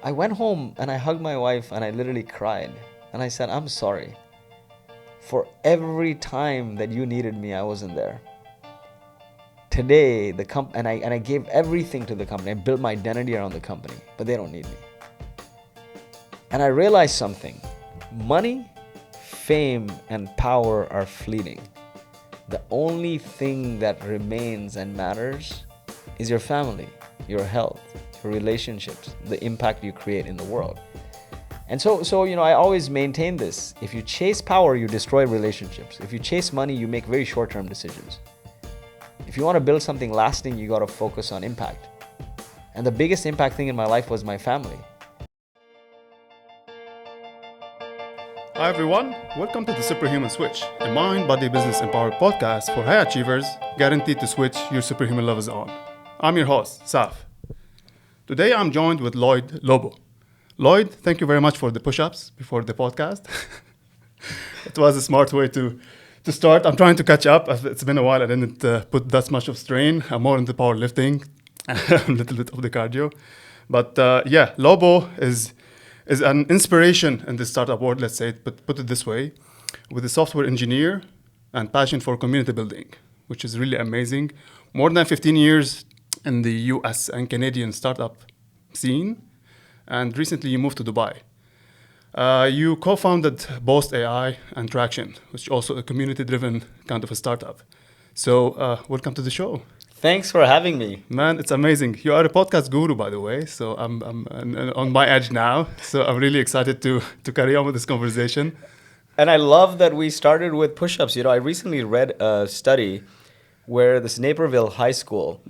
I went home and I hugged my wife and I literally cried. And I said, I'm sorry. For every time that you needed me, I wasn't there. Today, I gave everything to the company. I built my identity around the company, but they don't need me. And I realized something. Money, fame, and power are fleeting. The only thing that remains and matters is your family, your health, your relationships, the impact you create in the world. And so I always maintain this. If you chase power, you destroy relationships. If you chase money, you make very short-term decisions. If you want to build something lasting, you got to focus on impact. And the biggest impact thing in my life was my family. Hi everyone, welcome to the Superhuman Switch, a mind, body, business empowered podcast for high achievers guaranteed to switch your superhuman levels on. I'm your host, Saf. Today I'm joined with Lloyd Lobo. Lloyd, thank you very much for the push-ups before the podcast. It was a smart way to start. I'm trying to catch up. It's been a while. I didn't put that much of strain. I'm more into powerlifting, a little bit of the cardio. But Lobo is an inspiration in the startup world, let's say, but put it this way, with a software engineer and passion for community building, which is really amazing. More than 15 years in the US and Canadian startup scene, and recently you moved to Dubai. You co-founded Boast AI and Traction, which is also a community-driven kind of a startup. So welcome to the show. Thanks for having me. Man, it's amazing. You are a podcast guru, by the way, so I'm on my edge now. So I'm really excited to carry on with this conversation. And I love that we started with push-ups. I recently read a study where this Naperville High School,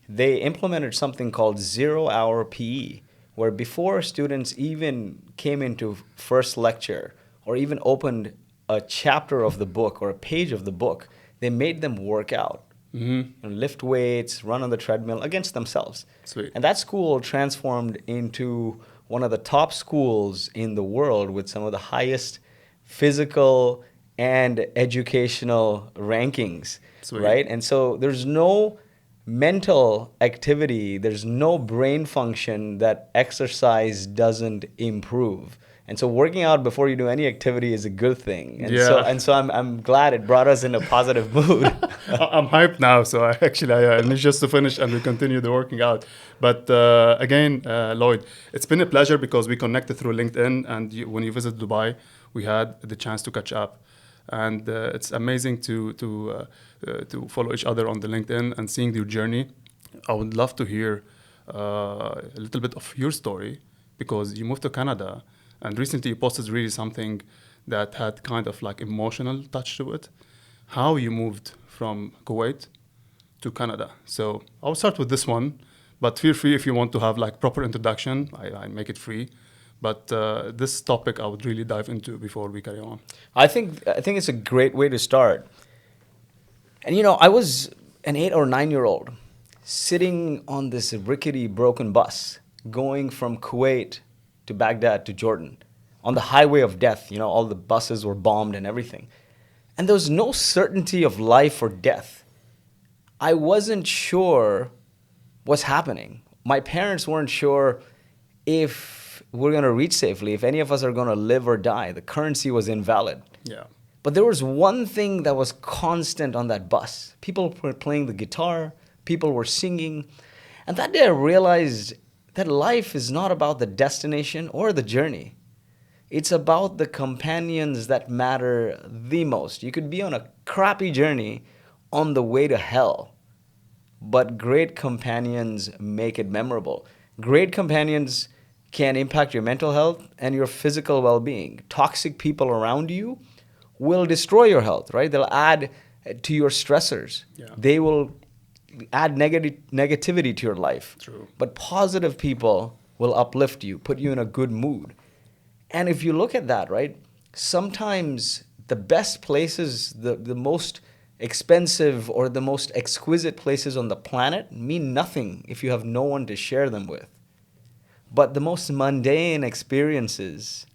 they implemented something called 0-hour PE, where before students even came into first lecture or even opened a chapter of the book or a page of the book, they made them work out. Lift weights, run on the treadmill against themselves. Sweet. And that school transformed into one of the top schools in the world with some of the highest physical and educational rankings. Sweet. Right? And so there's no mental activity, there's no brain function that exercise doesn't improve. And so working out before you do any activity is a good thing. And so I'm glad it brought us in a positive mood. I'm hyped now, so I need just to finish and we continue the working out. But again, Lloyd, it's been a pleasure because we connected through LinkedIn, and when you visit Dubai, we had the chance to catch up. And it's amazing to follow each other on the LinkedIn and seeing your journey. I would love to hear a little bit of your story, because you moved to Canada and recently you posted really something that had kind of like emotional touch to it. How you moved from Kuwait to Canada. So I'll start with this one, but feel free if you want to have like proper introduction, I make it free. But this topic I would really dive into before we carry on. I think it's a great way to start. And I was an 8 or 9-year-old sitting on this rickety broken bus going from Kuwait to Baghdad to Jordan on the highway of death. All the buses were bombed and everything. And there was no certainty of life or death. I wasn't sure what's happening. My parents weren't sure if we're going to reach safely, if any of us are going to live or die. The currency was invalid. Yeah. But there was one thing that was constant on that bus. People were playing the guitar, people were singing. And that day I realized that life is not about the destination or the journey. It's about the companions that matter the most. You could be on a crappy journey on the way to hell, but great companions make it memorable. Great companions can impact your mental health and your physical well-being. Toxic people around you will destroy your health, right? They'll add to your stressors. Yeah. They will add negativity to your life. True. But positive people will uplift you, put you in a good mood. And if you look at that, right, sometimes the best places, the most expensive or the most exquisite places on the planet mean nothing if you have no one to share them with. But the most mundane experiences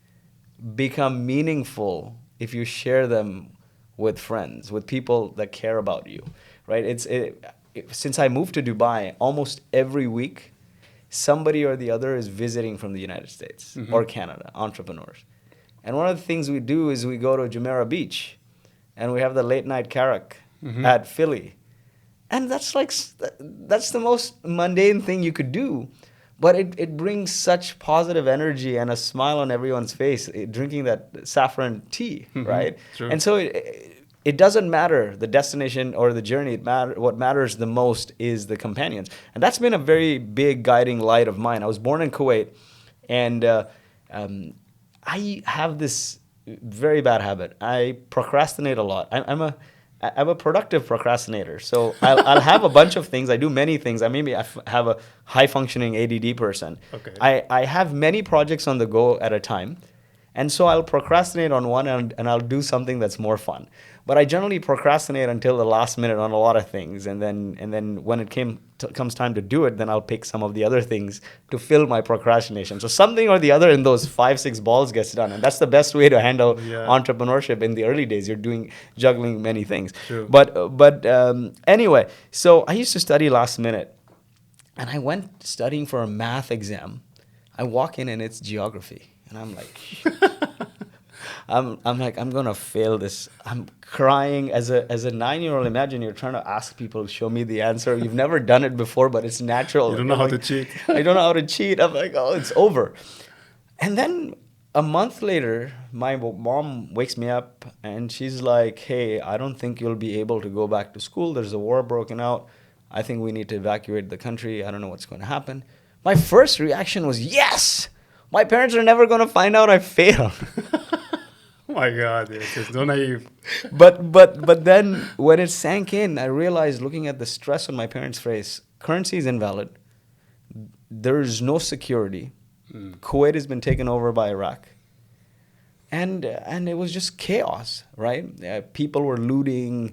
become meaningful if you share them with friends, with people that care about you, right? Since I moved to Dubai, almost every week, somebody or the other is visiting from the United States or Canada, entrepreneurs. And one of the things we do is we go to Jumeirah Beach and we have the late night karak at Philly. And that's that's the most mundane thing you could do. But it brings such positive energy and a smile on everyone's face, drinking that saffron tea, right? True. And so it doesn't matter the destination or the journey. What matters the most is the companions. And that's been a very big guiding light of mine. I was born in Kuwait, and I have this very bad habit. I procrastinate a lot. I'm a productive procrastinator. So I'll have a bunch of things. I do many things. I have a high functioning ADD person. Okay. I have many projects on the go at a time. And so I'll procrastinate on one and I'll do something that's more fun. But I generally procrastinate until the last minute on a lot of things. And then when it comes time to do it, then I'll pick some of the other things to fill my procrastination. So something or the other in those 5-6 balls gets done. And that's the best way to handle entrepreneurship in the early days. You're juggling many things. True. But anyway, so I used to study last minute. And I went studying for a math exam. I walk in and it's geography. And I'm like, I'm gonna fail this. I'm crying as a 9-year-old. Imagine you're trying to ask people to show me the answer. You've never done it before, but it's natural. You don't know how to cheat. I don't know how to cheat. I'm like, oh, it's over. And then a month later, my mom wakes me up and she's like, hey, I don't think you'll be able to go back to school. There's a war broken out. I think we need to evacuate the country. I don't know what's going to happen. My first reaction was, yes! My parents are never going to find out I failed. Oh my God, it's so naive. But then when it sank in, I realized, looking at the stress on my parents' face, currency is invalid. There's no security. Kuwait has been taken over by Iraq. And it was just chaos, right? People were looting.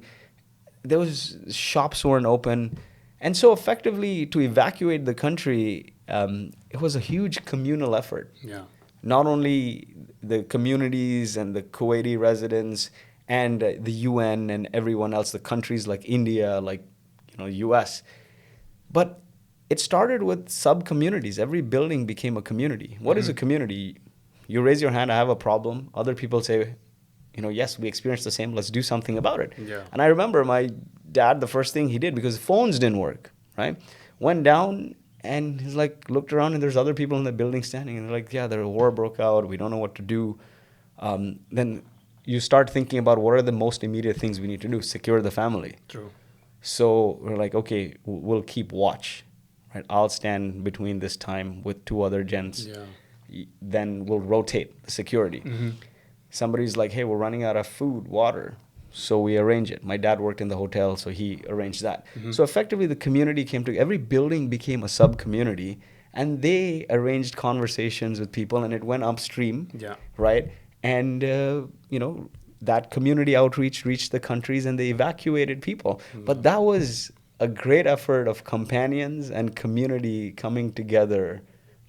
Shops weren't open. And so effectively, to evacuate the country, it was a huge communal effort. Yeah. Not only the communities and the Kuwaiti residents and the UN and everyone else, the countries like India, like US, but it started with sub-communities. Every building became a community. What is a community? You raise your hand, I have a problem. Other people say, yes, we experienced the same. Let's do something about it. Yeah. And I remember my dad, the first thing he did, because phones didn't work, right? Went down and he's like, looked around and there's other people in the building standing. And they're like, yeah, the war broke out. We don't know what to do. Then you start thinking about what are the most immediate things we need to do? Secure the family. True. So we're like, okay, we'll keep watch, right? I'll stand between this time with 2 other gents. Yeah. Then we'll rotate the security. Somebody's like, hey, we're running out of food, water. So we arrange it. My dad worked in the hotel, so he arranged that. So effectively, the community came together. Every building became a sub-community, and they arranged conversations with people, and it went upstream, right? And, that community outreach reached the countries, and they evacuated people. But that was a great effort of companions and community coming together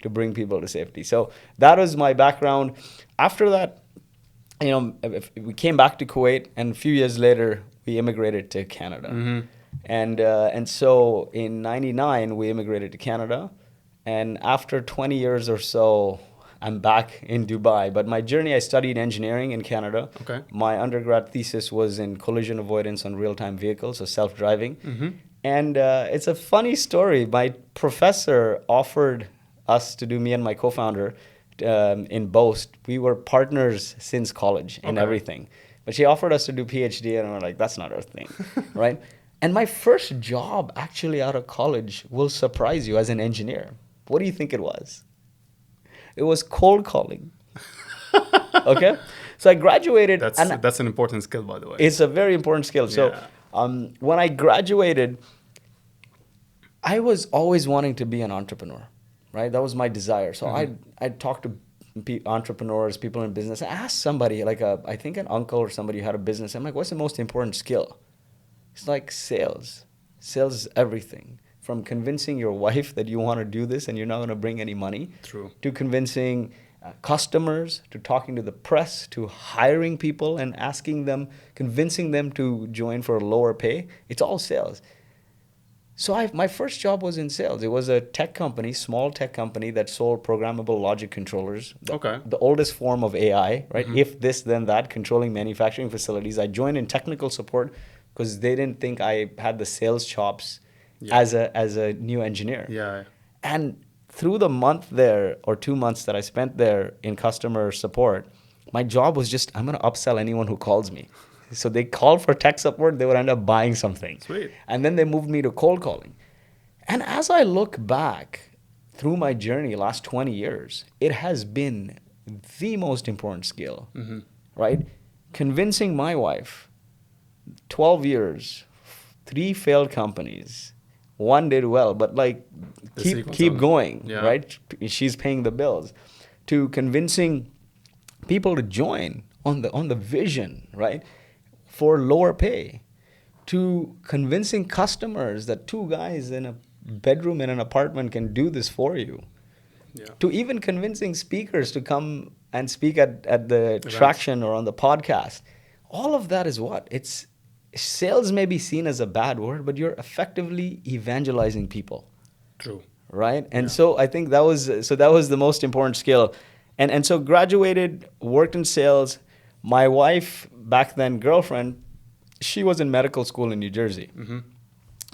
to bring people to safety. So that was my background. After that, we came back to Kuwait, and a few years later, we immigrated to Canada. And so in '99, we immigrated to Canada. And after 20 years or so, I'm back in Dubai. But my journey, I studied engineering in Canada. Okay. My undergrad thesis was in collision avoidance on real-time vehicles, so self-driving. And it's a funny story. My professor offered us to do, me and my co-founder, in Boast, we were partners since college and everything. But she offered us to do PhD, and we're like, that's not our thing, right? And my first job actually out of college will surprise you as an engineer. What do you think it was? It was cold calling. Okay? So I graduated. That's an important skill, by the way. It's a very important skill. So when I graduated, I was always wanting to be an entrepreneur. Right, that was my desire. So I'd talk to entrepreneurs, people in business. I asked somebody, I think an uncle or somebody who had a business. I'm like, what's the most important skill? It's like sales. Sales is everything. From convincing your wife that you want to do this and you're not going to bring any money, to convincing customers, to talking to the press, to hiring people and convincing them to join for a lower pay. It's all sales. So my first job was in sales. It was a tech company, small tech company that sold programmable logic controllers. The oldest form of AI, right? If this, then that, controlling manufacturing facilities. I joined in technical support because they didn't think I had the sales chops as a new engineer. Yeah. And through the month there or 2 months that I spent there in customer support, my job was just, I'm going to upsell anyone who calls me. So they called for tech support, they would end up buying something. Sweet. And then they moved me to cold calling. And as I look back through my journey last 20 years, it has been the most important skill, right? Convincing my wife, 12 years, 3 failed companies, 1 did well, but like keep going, right? She's paying the bills. To convincing people to join on the vision, right? For lower pay, to convincing customers that 2 guys in a bedroom in an apartment can do this for you, to even convincing speakers to come and speak at the traction or on the podcast. All of that is what? It's sales may be seen as a bad word, but you're effectively evangelizing people. True. Right? And so I think that was the most important skill. And so graduated, worked in sales. My wife, back then girlfriend, she was in medical school in New Jersey. I'm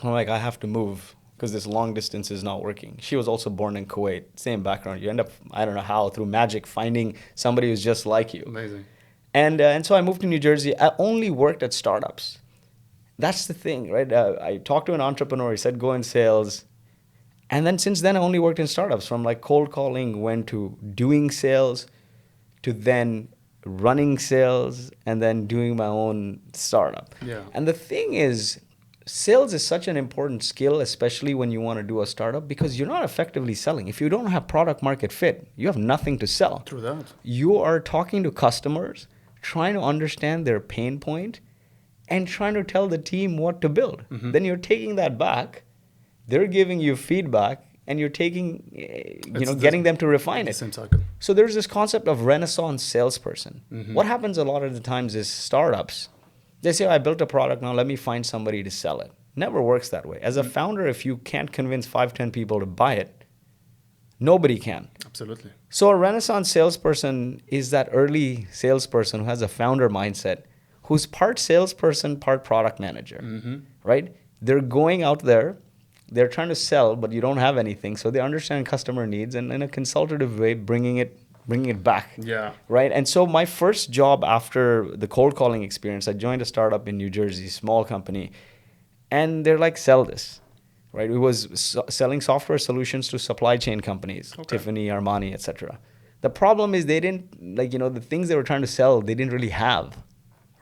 like, I have to move because this long distance is not working. She was also born in Kuwait, same background. You end up, I don't know how, through magic, finding somebody who's just like you. Amazing. And so I moved to New Jersey. I only worked at startups. That's the thing, right? I talked to an entrepreneur. He said, go in sales. And then since then, I only worked in startups. From like cold calling, went to doing sales, to then running sales, and then doing my own startup. Yeah. And the thing is, sales is such an important skill, especially when you want to do a startup, because you're not effectively selling. If you don't have product market fit, you have nothing to sell. True that. You are talking to customers, trying to understand their pain point, and trying to tell the team what to build. Then you're taking that back. They're giving you feedback, and you're taking, getting them to refine it. Same cycle. So there's this concept of renaissance salesperson. What happens a lot of the times is startups, they say, I built a product, now let me find somebody to sell it. Never works that way. As a founder, if you can't convince 5, 10 people to buy it, nobody can. Absolutely. So a renaissance salesperson is that early salesperson who has a founder mindset, who's part salesperson, part product manager, right? They're going out there, they're trying to sell, but you don't have anything. So they understand customer needs and in a consultative way, bringing it back. Yeah. Right. And so my first job after the cold calling experience, I joined a startup in New Jersey, small company, and they're like, sell this. Right. It was selling software solutions to supply chain companies, Tiffany, Armani, etc. The problem is they didn't the things they were trying to sell, they didn't really have.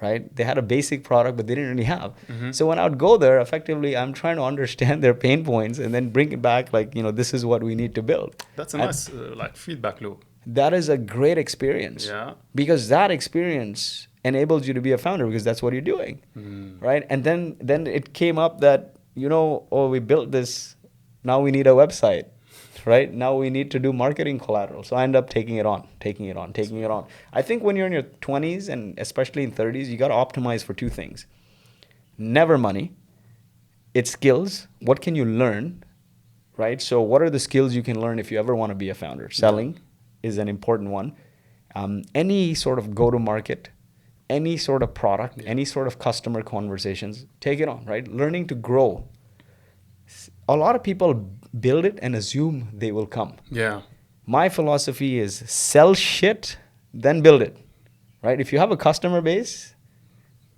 Right? They had a basic product, but they didn't really have. So when I would go there, effectively, I'm trying to understand their pain points and then bring it back this is what we need to build. That's a nice feedback loop. That is a great experience. Yeah. Because that experience enables you to be a founder because that's what you're doing. Right? And then it came up that, we built this, now we need a website. Right? Now we need to do marketing collateral. So I end up taking it on. I think when you're in your 20s and especially in 30s, you got to optimize for 2 things. Never money. It's skills. What can you learn? Right? So what are the skills you can learn if you ever want to be a founder? Selling is an important one. Any sort of go-to-market, any sort of product, any sort of customer conversations, take it on, right? Learning to grow. A lot of people build it and assume they will come. Yeah. My philosophy is sell shit, then build it, right? If you have a customer base,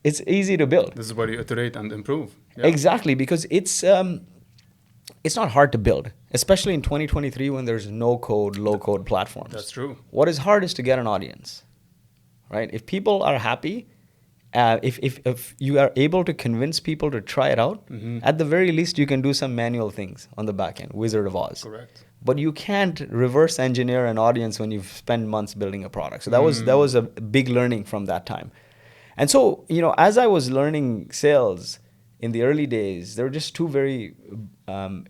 it's easy to build. This is where you iterate and improve. Yeah. Exactly, because it's not hard to build, especially in 2023 when there's no code, low code platforms. That's true. What is hard is to get an audience, right? If people are happy, if you are able to convince people to try it out, at the very least, you can do some manual things on the back end, Wizard of Oz. Correct. But you can't reverse engineer an audience when you've spent months building a product. So that was a big learning from that time. And so, as I was learning sales in the early days, there were just 2 very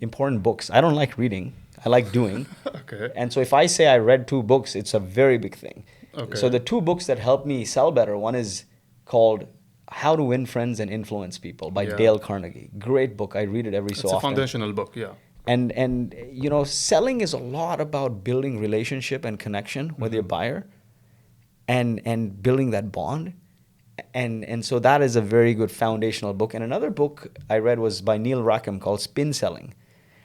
important books. I don't like reading. I like doing. Okay. And so if I say I read 2 books, it's a very big thing. Okay. So the 2 books that helped me sell better, one is called How to Win Friends and Influence People by Yeah. Dale Carnegie. Great book. I read it every It's so a often. foundational book, yeah. And you know, selling is a lot about building relationship and connection with your buyer, and building that bond. And so that is a very good foundational book. And another book I read was by Neil Rackham called Spin Selling.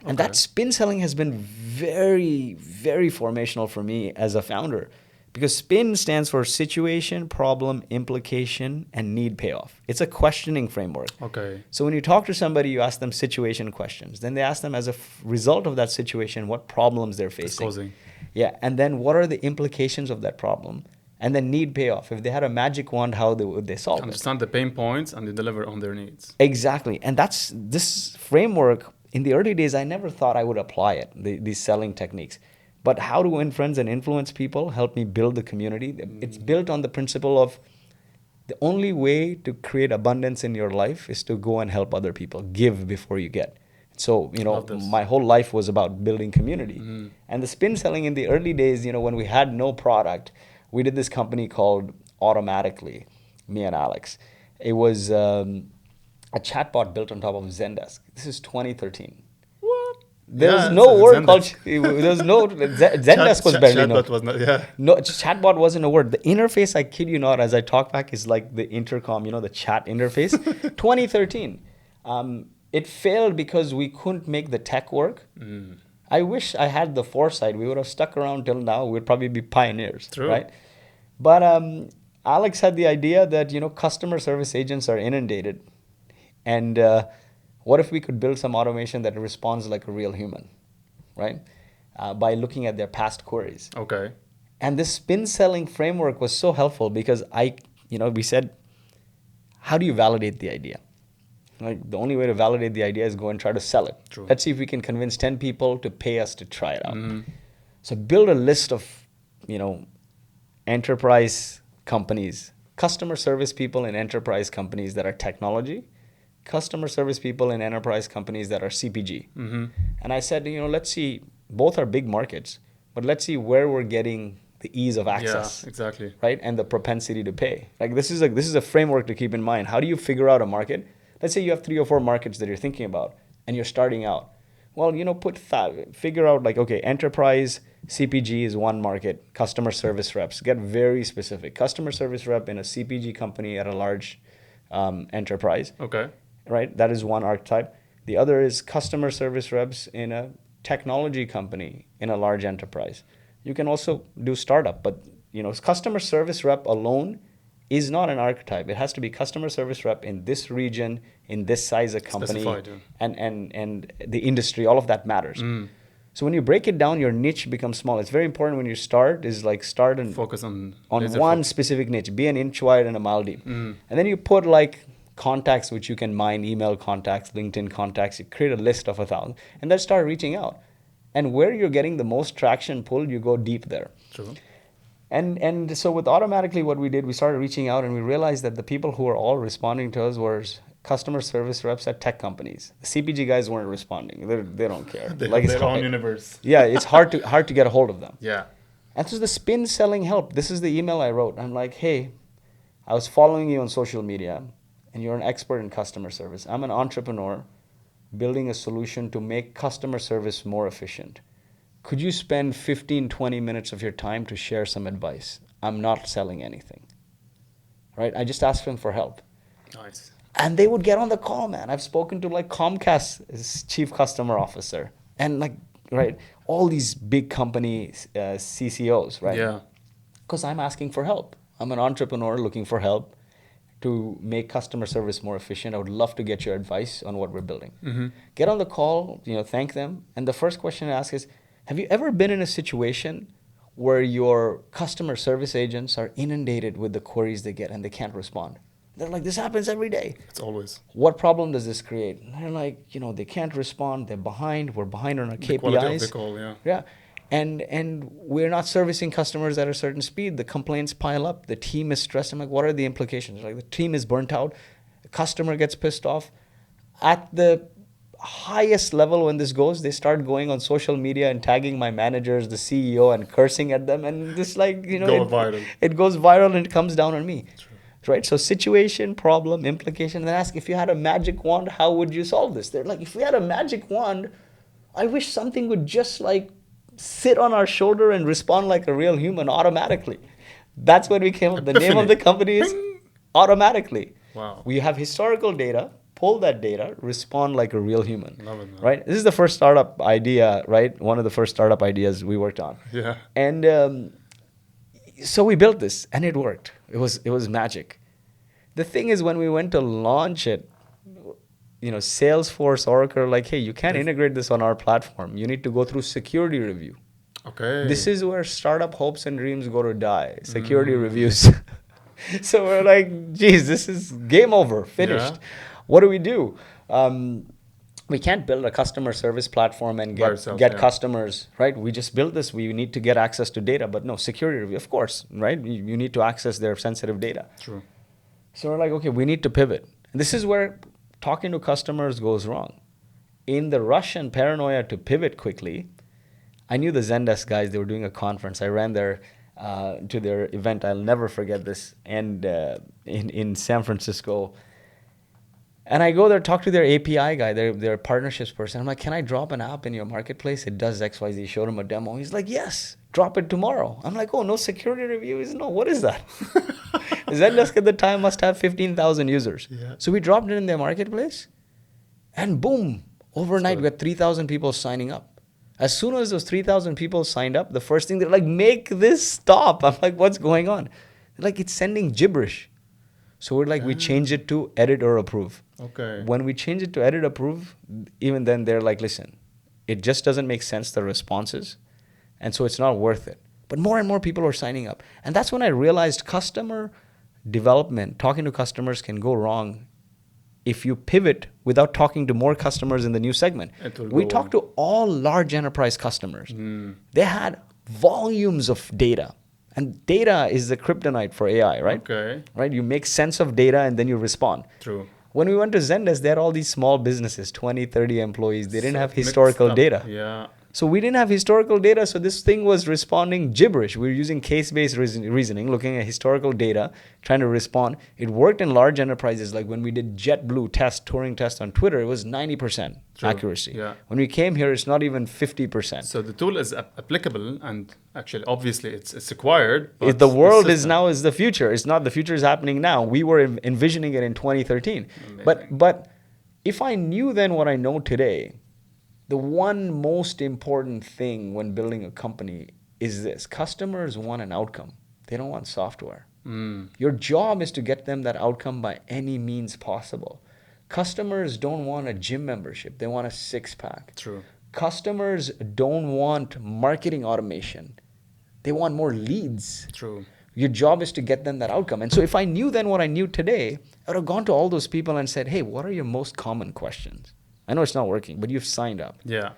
And Okay. that spin selling has been very, very formational for me as a founder, because SPIN stands for situation, problem, implication, and need payoff. It's a questioning framework. Okay. So when you talk to somebody, you ask them situation questions. Then they ask them, as a result of that situation, what problems they're facing. causing. Yeah, and then what are the implications of that problem? And then need payoff. If they had a magic wand, how would they solve it? Understand the pain points and they deliver on their needs. Exactly. And that's this framework. In the early days, I never thought I would apply it, these selling techniques. But How to Win Friends and Influence People helped me build the community. It's built on the principle of the only way to create abundance in your life is to go and help other people. Give before you get. So, you know, Love this. my whole life was about building community. And the spin selling in the early days, you know, when we had no product, we did this company called Automatically, me and Alex. It was a chatbot built on top of Zendesk. This is 2013. What? There was Yeah, no it's word Zendesk. called, there was no, Zendesk was barely known. Chatbot was not, yeah. No, chatbot wasn't a word. The interface, I kid you not, as I talk back, is like the intercom, you know, the chat interface. 2013. It failed because we couldn't make the tech work. I wish I had the foresight. We would have stuck around till now. We'd probably be pioneers, True. right? But Alex had the idea that, you know, customer service agents are inundated. And what if we could build some automation that responds like a real human, right? By looking at their past queries. Okay. And this spin selling framework was so helpful because we said, how do you validate the idea? Like, the only way to validate the idea is go and try to sell it. True. Let's see if we can convince 10 people to pay us to try it out. So build a list of, you know, enterprise companies, customer service people in enterprise companies that are technology, customer service people in enterprise companies that are CPG. And I said, you know, let's see, both are big markets, but let's see where we're getting the ease of access. Yeah, exactly. Right? And the propensity to pay. Like, this is a framework to keep in mind. How do you figure out a market? Let's say you have 3 or 4 markets that you're thinking about and you're starting out. Well, you know, figure out, like, okay, enterprise CPG is one market, customer service reps. Get very specific. Customer service rep in a CPG company at a large enterprise. Okay. Right? That is one archetype. The other is customer service reps in a technology company in a large enterprise. You can also do startup, but, you know, customer service rep alone is not an archetype. It has to be customer service rep in this region, in this size of company, Specified, yeah. and the industry. All of that matters. So when you break it down, your niche becomes small. It's very important when you start and Focus on one laser specific niche. Be an inch wide and a mile deep. And then you put like contacts which you can mine, email contacts, LinkedIn contacts. You create a list of 1,000 and then start reaching out. And where you're getting the most traction pull, you go deep there. True. And so with Automatically, what we did, we started reaching out and we realized that the people who were all responding to us were customer service reps at tech companies. The CPG guys weren't responding. They don't care. They like, have it's their hard, own universe. yeah, it's hard to get a hold of them. Yeah. And so the spin selling helped. This is the email I wrote. I'm like, hey, I was following you on social media and you're an expert in customer service. I'm an entrepreneur building a solution to make customer service more efficient. Could you spend 15, 20 minutes of your time to share some advice? I'm not selling anything. Right? I just asked them for help. Nice. And they would get on the call, man. I've spoken to like Comcast's chief customer officer and like, right, all these big company CCOs, right? Yeah. Because I'm asking for help. I'm an entrepreneur looking for help to make customer service more efficient. I would love to get your advice on what we're building. Get on the call, you know, thank them. And the first question I ask is, have you ever been in a situation where your customer service agents are inundated with the queries they get and they can't respond? They're like, this happens every day. It's always. What problem does this create? And they're like, you know, they can't respond. They're behind. We're behind on our KPIs. Quality of the call, yeah. Yeah. And we're not servicing customers at a certain speed. The complaints pile up. The team is stressed. I'm like, what are the implications? Like, the team is burnt out. The customer gets pissed off. At the highest level when this goes, they start going on social media and tagging my managers, the CEO, and cursing at them. And this, like, you know, Go viral. It goes viral and it comes down on me. True. right? So situation, problem, implication, then ask if you had a magic wand, how would you solve this? They're like, if we had a magic wand, I wish something would just like sit on our shoulder and respond like a real human automatically. That's when we came up. The name of the company is Automatically. Wow. We have historical data, pull that data, respond like a real human. Love it, man. Right? This is the first startup idea, right? One of the first startup ideas we worked on. Yeah. And so we built this, and it worked. It was magic. The thing is, when we went to launch it, Salesforce, Oracle, like, hey, you can't integrate this on our platform. You need to go through security review. Okay. This is where startup hopes and dreams go to die. Security reviews. So we're like, geez, this is game over, finished. Yeah. What do we do? We can't build a customer service platform and get customers, right? We just built this. We need to get access to data, but no, security review, of course, right? You need to access their sensitive data. True. So we're like, okay, we need to pivot. This is where talking to customers goes wrong. In the rush and paranoia to pivot quickly, I knew the Zendesk guys. They were doing a conference. I ran to their event. I'll never forget this. And in San Francisco. And I go there, talk to their API guy, their partnerships person. I'm like, can I drop an app in your marketplace? It does XYZ. Showed him a demo. He's like, yes, drop it tomorrow. I'm like, oh, no security reviews? No, what is that? Zendesk at the time must have 15,000 users. Yeah. So we dropped it in their marketplace. And boom, overnight we had 3,000 people signing up. As soon as those 3,000 people signed up, the first thing they're like, make this stop. I'm like, what's going on? They're like, it's sending gibberish. So we're like, we change it to edit or approve. Okay. When we change it to edit approve, even then they're like, listen, it just doesn't make sense, the responses. And so it's not worth it. But more and more people are signing up. And that's when I realized customer development, talking to customers can go wrong if you pivot without talking to more customers in the new segment. We talked to all large enterprise customers. They had volumes of data. And data is the kryptonite for AI, right? Okay. Right? You make sense of data and then you respond. True. When we went to Zendesk, they had all these small businesses, 20, 30 employees. They didn't have historical data. Yeah. So we didn't have historical data, so this thing was responding gibberish. We were using case-based reasoning, looking at historical data, trying to respond. It worked in large enterprises. Like when we did JetBlue Turing test on Twitter, it was 90% accuracy. Yeah. When we came here, it's not even 50%. So the tool is applicable, and actually, obviously, it's acquired. The world is the future. It's not the future is happening now. We were envisioning it in 2013. Amazing. But if I knew then what I know today, the one most important thing when building a company is this. Customers want an outcome. They don't want software. Your job is to get them that outcome by any means possible. Customers don't want a gym membership. They want a six-pack. True. Customers don't want marketing automation. They want more leads. True. Your job is to get them that outcome. And so if I knew then what I knew today, I would have gone to all those people and said, hey, what are your most common questions? I know it's not working, but you've signed up. Yeah.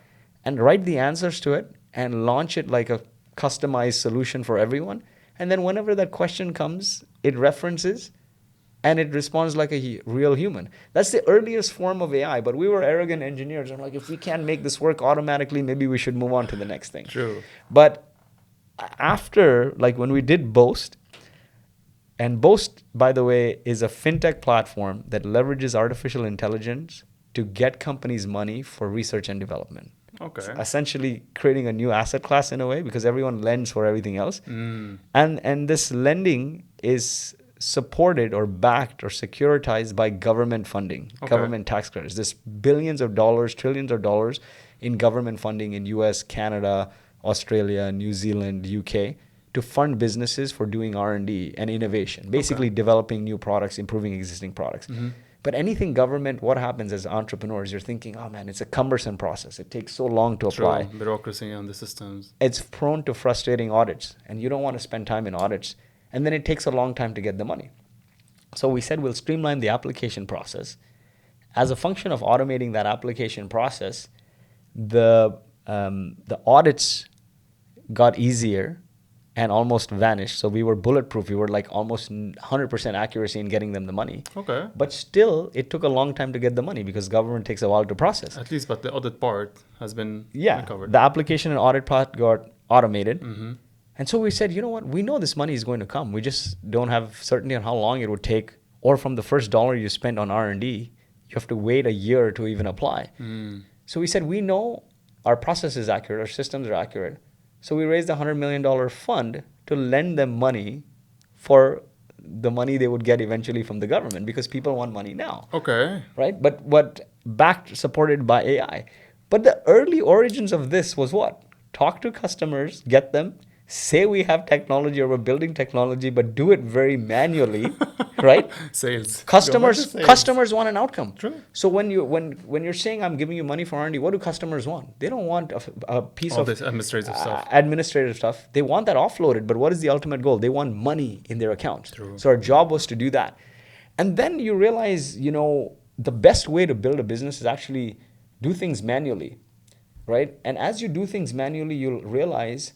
And write the answers to it and launch it like a customized solution for everyone. And then whenever that question comes, it references and it responds like a real human. That's the earliest form of AI, but we were arrogant engineers. I'm like, if we can't make this work automatically, maybe we should move on to the next thing. True. But after, like when we did Boast, and Boast, by the way, is a fintech platform that leverages artificial intelligence to get companies money for research and development. Okay. It's essentially creating a new asset class in a way because everyone lends for everything else. And this lending is supported or backed or securitized by government funding, government tax credits. There's billions of dollars, trillions of dollars in government funding in US, Canada, Australia, New Zealand, UK to fund businesses for doing R&D and innovation, basically developing new products, improving existing products. But anything government, what happens as entrepreneurs? You're thinking, oh man, it's a cumbersome process. It takes so long to apply. Bureaucracy on the systems. It's prone to frustrating audits, and you don't want to spend time in audits. And then it takes a long time to get the money. So we said we'll streamline the application process. As a function of automating that application process, the audits got easier and almost vanished. So we were bulletproof. We were like almost 100% accuracy in getting them the money. Okay. But still, it took a long time to get the money because government takes a while to process. At least, but the audit part has been Yeah, covered. the application and audit part got automated. And so we said, you know what? We know this money is going to come. We just don't have certainty on how long it would take. Or from the first dollar you spend on R&D, you have to wait a year to even apply. So we said, we know our process is accurate, our systems are accurate. So we raised a $100 million fund to lend them money for the money they would get eventually from the government, because people want money now. Okay. Right? But backed, supported by AI. But the early origins of this was what? Talk to customers, get them, say we have technology or we're building technology, but do it very manually, right? Sales. Customers want an outcome. True. So when you're saying I'm giving you money for R&D, what do customers want? They don't want a piece All of this administrative stuff. Administrative stuff. They want that offloaded, but what is the ultimate goal? They want money in their account. True. So our job was to do that. And then you realize, the best way to build a business is actually do things manually, right? And as you do things manually, you'll realize,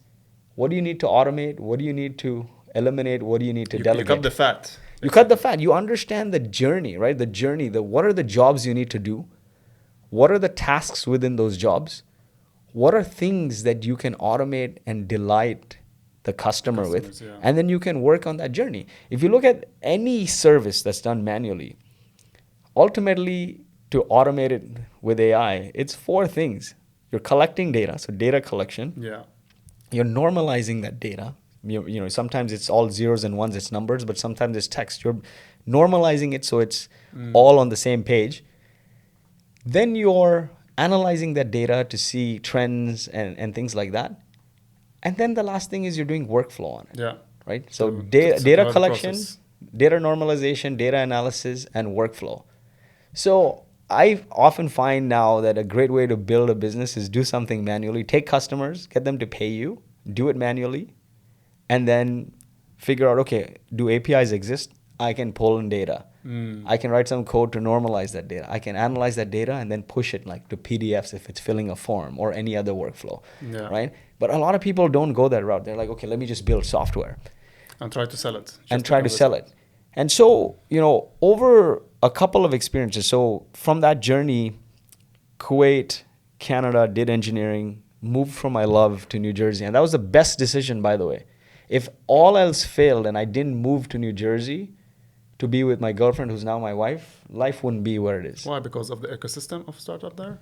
what do you need to automate? What do you need to eliminate? What do you need to delegate? You cut the fat. You cut the fat. You understand the journey, right? The journey, what are the jobs you need to do? What are the tasks within those jobs? What are things that you can automate and delight the customer with? Yeah. And then you can work on that journey. If you look at any service that's done manually, ultimately to automate it with AI, it's 4 things. You're collecting data, so data collection. Yeah. You're normalizing that data. Sometimes it's all zeros and ones, it's numbers, but sometimes it's text. You're normalizing it so it's all on the same page. Then you're analyzing that data to see trends and things like that. And then the last thing is you're doing workflow on it. Yeah. Right? So To data collection, process. data normalization, data analysis, and workflow. So I often find now that a great way to build a business is do something manually. Take customers, get them to pay you, do it manually, and then figure out, okay, do APIs exist? I can pull in data. I can write some code to normalize that data. I can analyze that data and then push it like to PDFs if it's filling a form or any other workflow, right? But a lot of people don't go that route. They're like, okay, let me just build software. And try to sell it. And try to sell it. And so, over a couple of experiences, so from that journey, Kuwait, Canada, did engineering, moved from my love to New Jersey. And that was the best decision, by the way. If all else failed and I didn't move to New Jersey to be with my girlfriend, who's now my wife, life wouldn't be where it is. Why? Because of the ecosystem of startup there?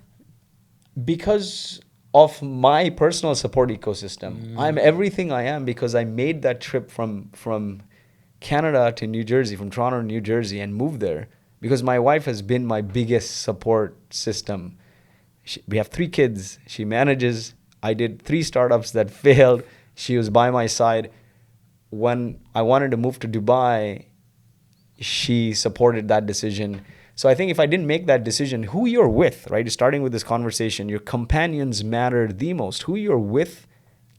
Because of my personal support ecosystem. I'm everything I am because I made that trip from Canada to New Jersey, from Toronto to New Jersey, and moved there because my wife has been my biggest support system. We have 3 kids. She manages. I did 3 startups that failed. She was by my side. When I wanted to move to Dubai, she supported that decision. So I think if I didn't make that decision, who you're with, right? Starting with this conversation, your companions matter the most. Who you're with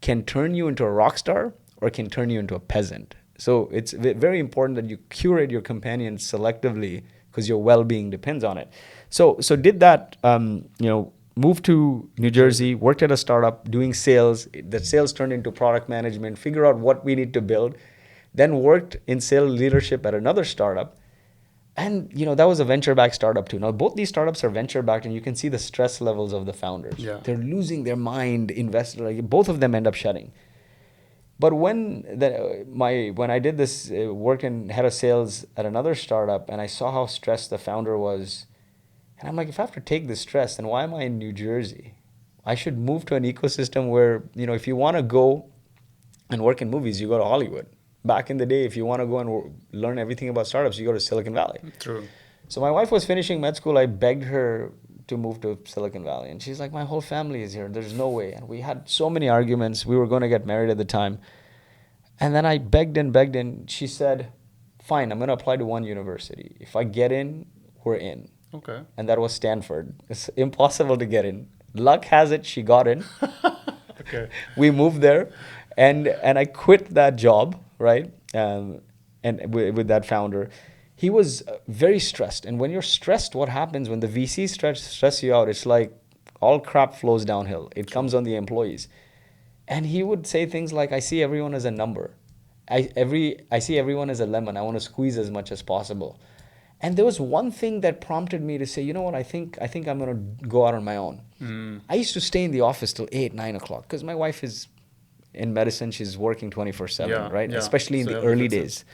can turn you into a rock star or can turn you into a peasant. So it's very important that you curate your companions selectively because your well-being depends on it. So did that, moved to New Jersey, worked at a startup doing sales. That sales turned into product management, figure out what we need to build. Then worked in sales leadership at another startup. And, that was a venture-backed startup too. Now, both these startups are venture-backed, and you can see the stress levels of the founders. Yeah. They're losing their mind, both of them end up shutting. But when I did this work in head of sales at another startup, and I saw how stressed the founder was, and I'm like, if I have to take this stress, then why am I in New Jersey? I should move to an ecosystem where, if you want to go and work in movies, you go to Hollywood. Back in the day, if you want to go and learn everything about startups, you go to Silicon Valley. True. So my wife was finishing med school. I begged her to move to Silicon Valley. And she's like, my whole family is here. There's no way. And we had so many arguments. We were going to get married at the time. And then I begged and she said, fine, I'm going to apply to one university. If I get in, we're in. Okay. And that was Stanford. It's impossible to get in. Luck has it, she got in. Okay. We moved there. And I quit that job, right? And with that founder. He was very stressed. And when you're stressed, what happens when the VCs stress you out? It's like all crap flows downhill. It comes on the employees. And he would say things like, I see everyone as a number. I see everyone as a lemon. I want to squeeze as much as possible. And there was one thing that prompted me to say, you know what, I think I'm going to go out on my own. I used to stay in the office till 8, 9 o'clock because my wife is in medicine, she's working 24/7, Yeah, right? yeah. Especially in So the every early visit. days.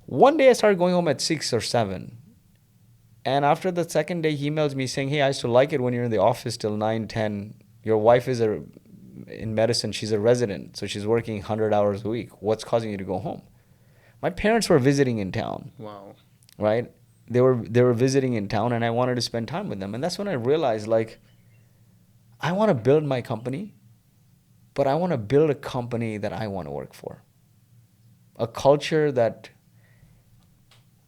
One day I started going home at 6 or 7. And after the second day, he emails me saying, hey, I used to like it when you're in the office till 9, 10. Your wife is in medicine, she's a resident, so she's working 100 hours a week. What's causing you to go home? My parents were visiting in town, Wow. right? They were visiting in town, and I wanted to spend time with them. And that's when I realized, like, I want to build my company, but I want to build a company that I want to work for. A culture that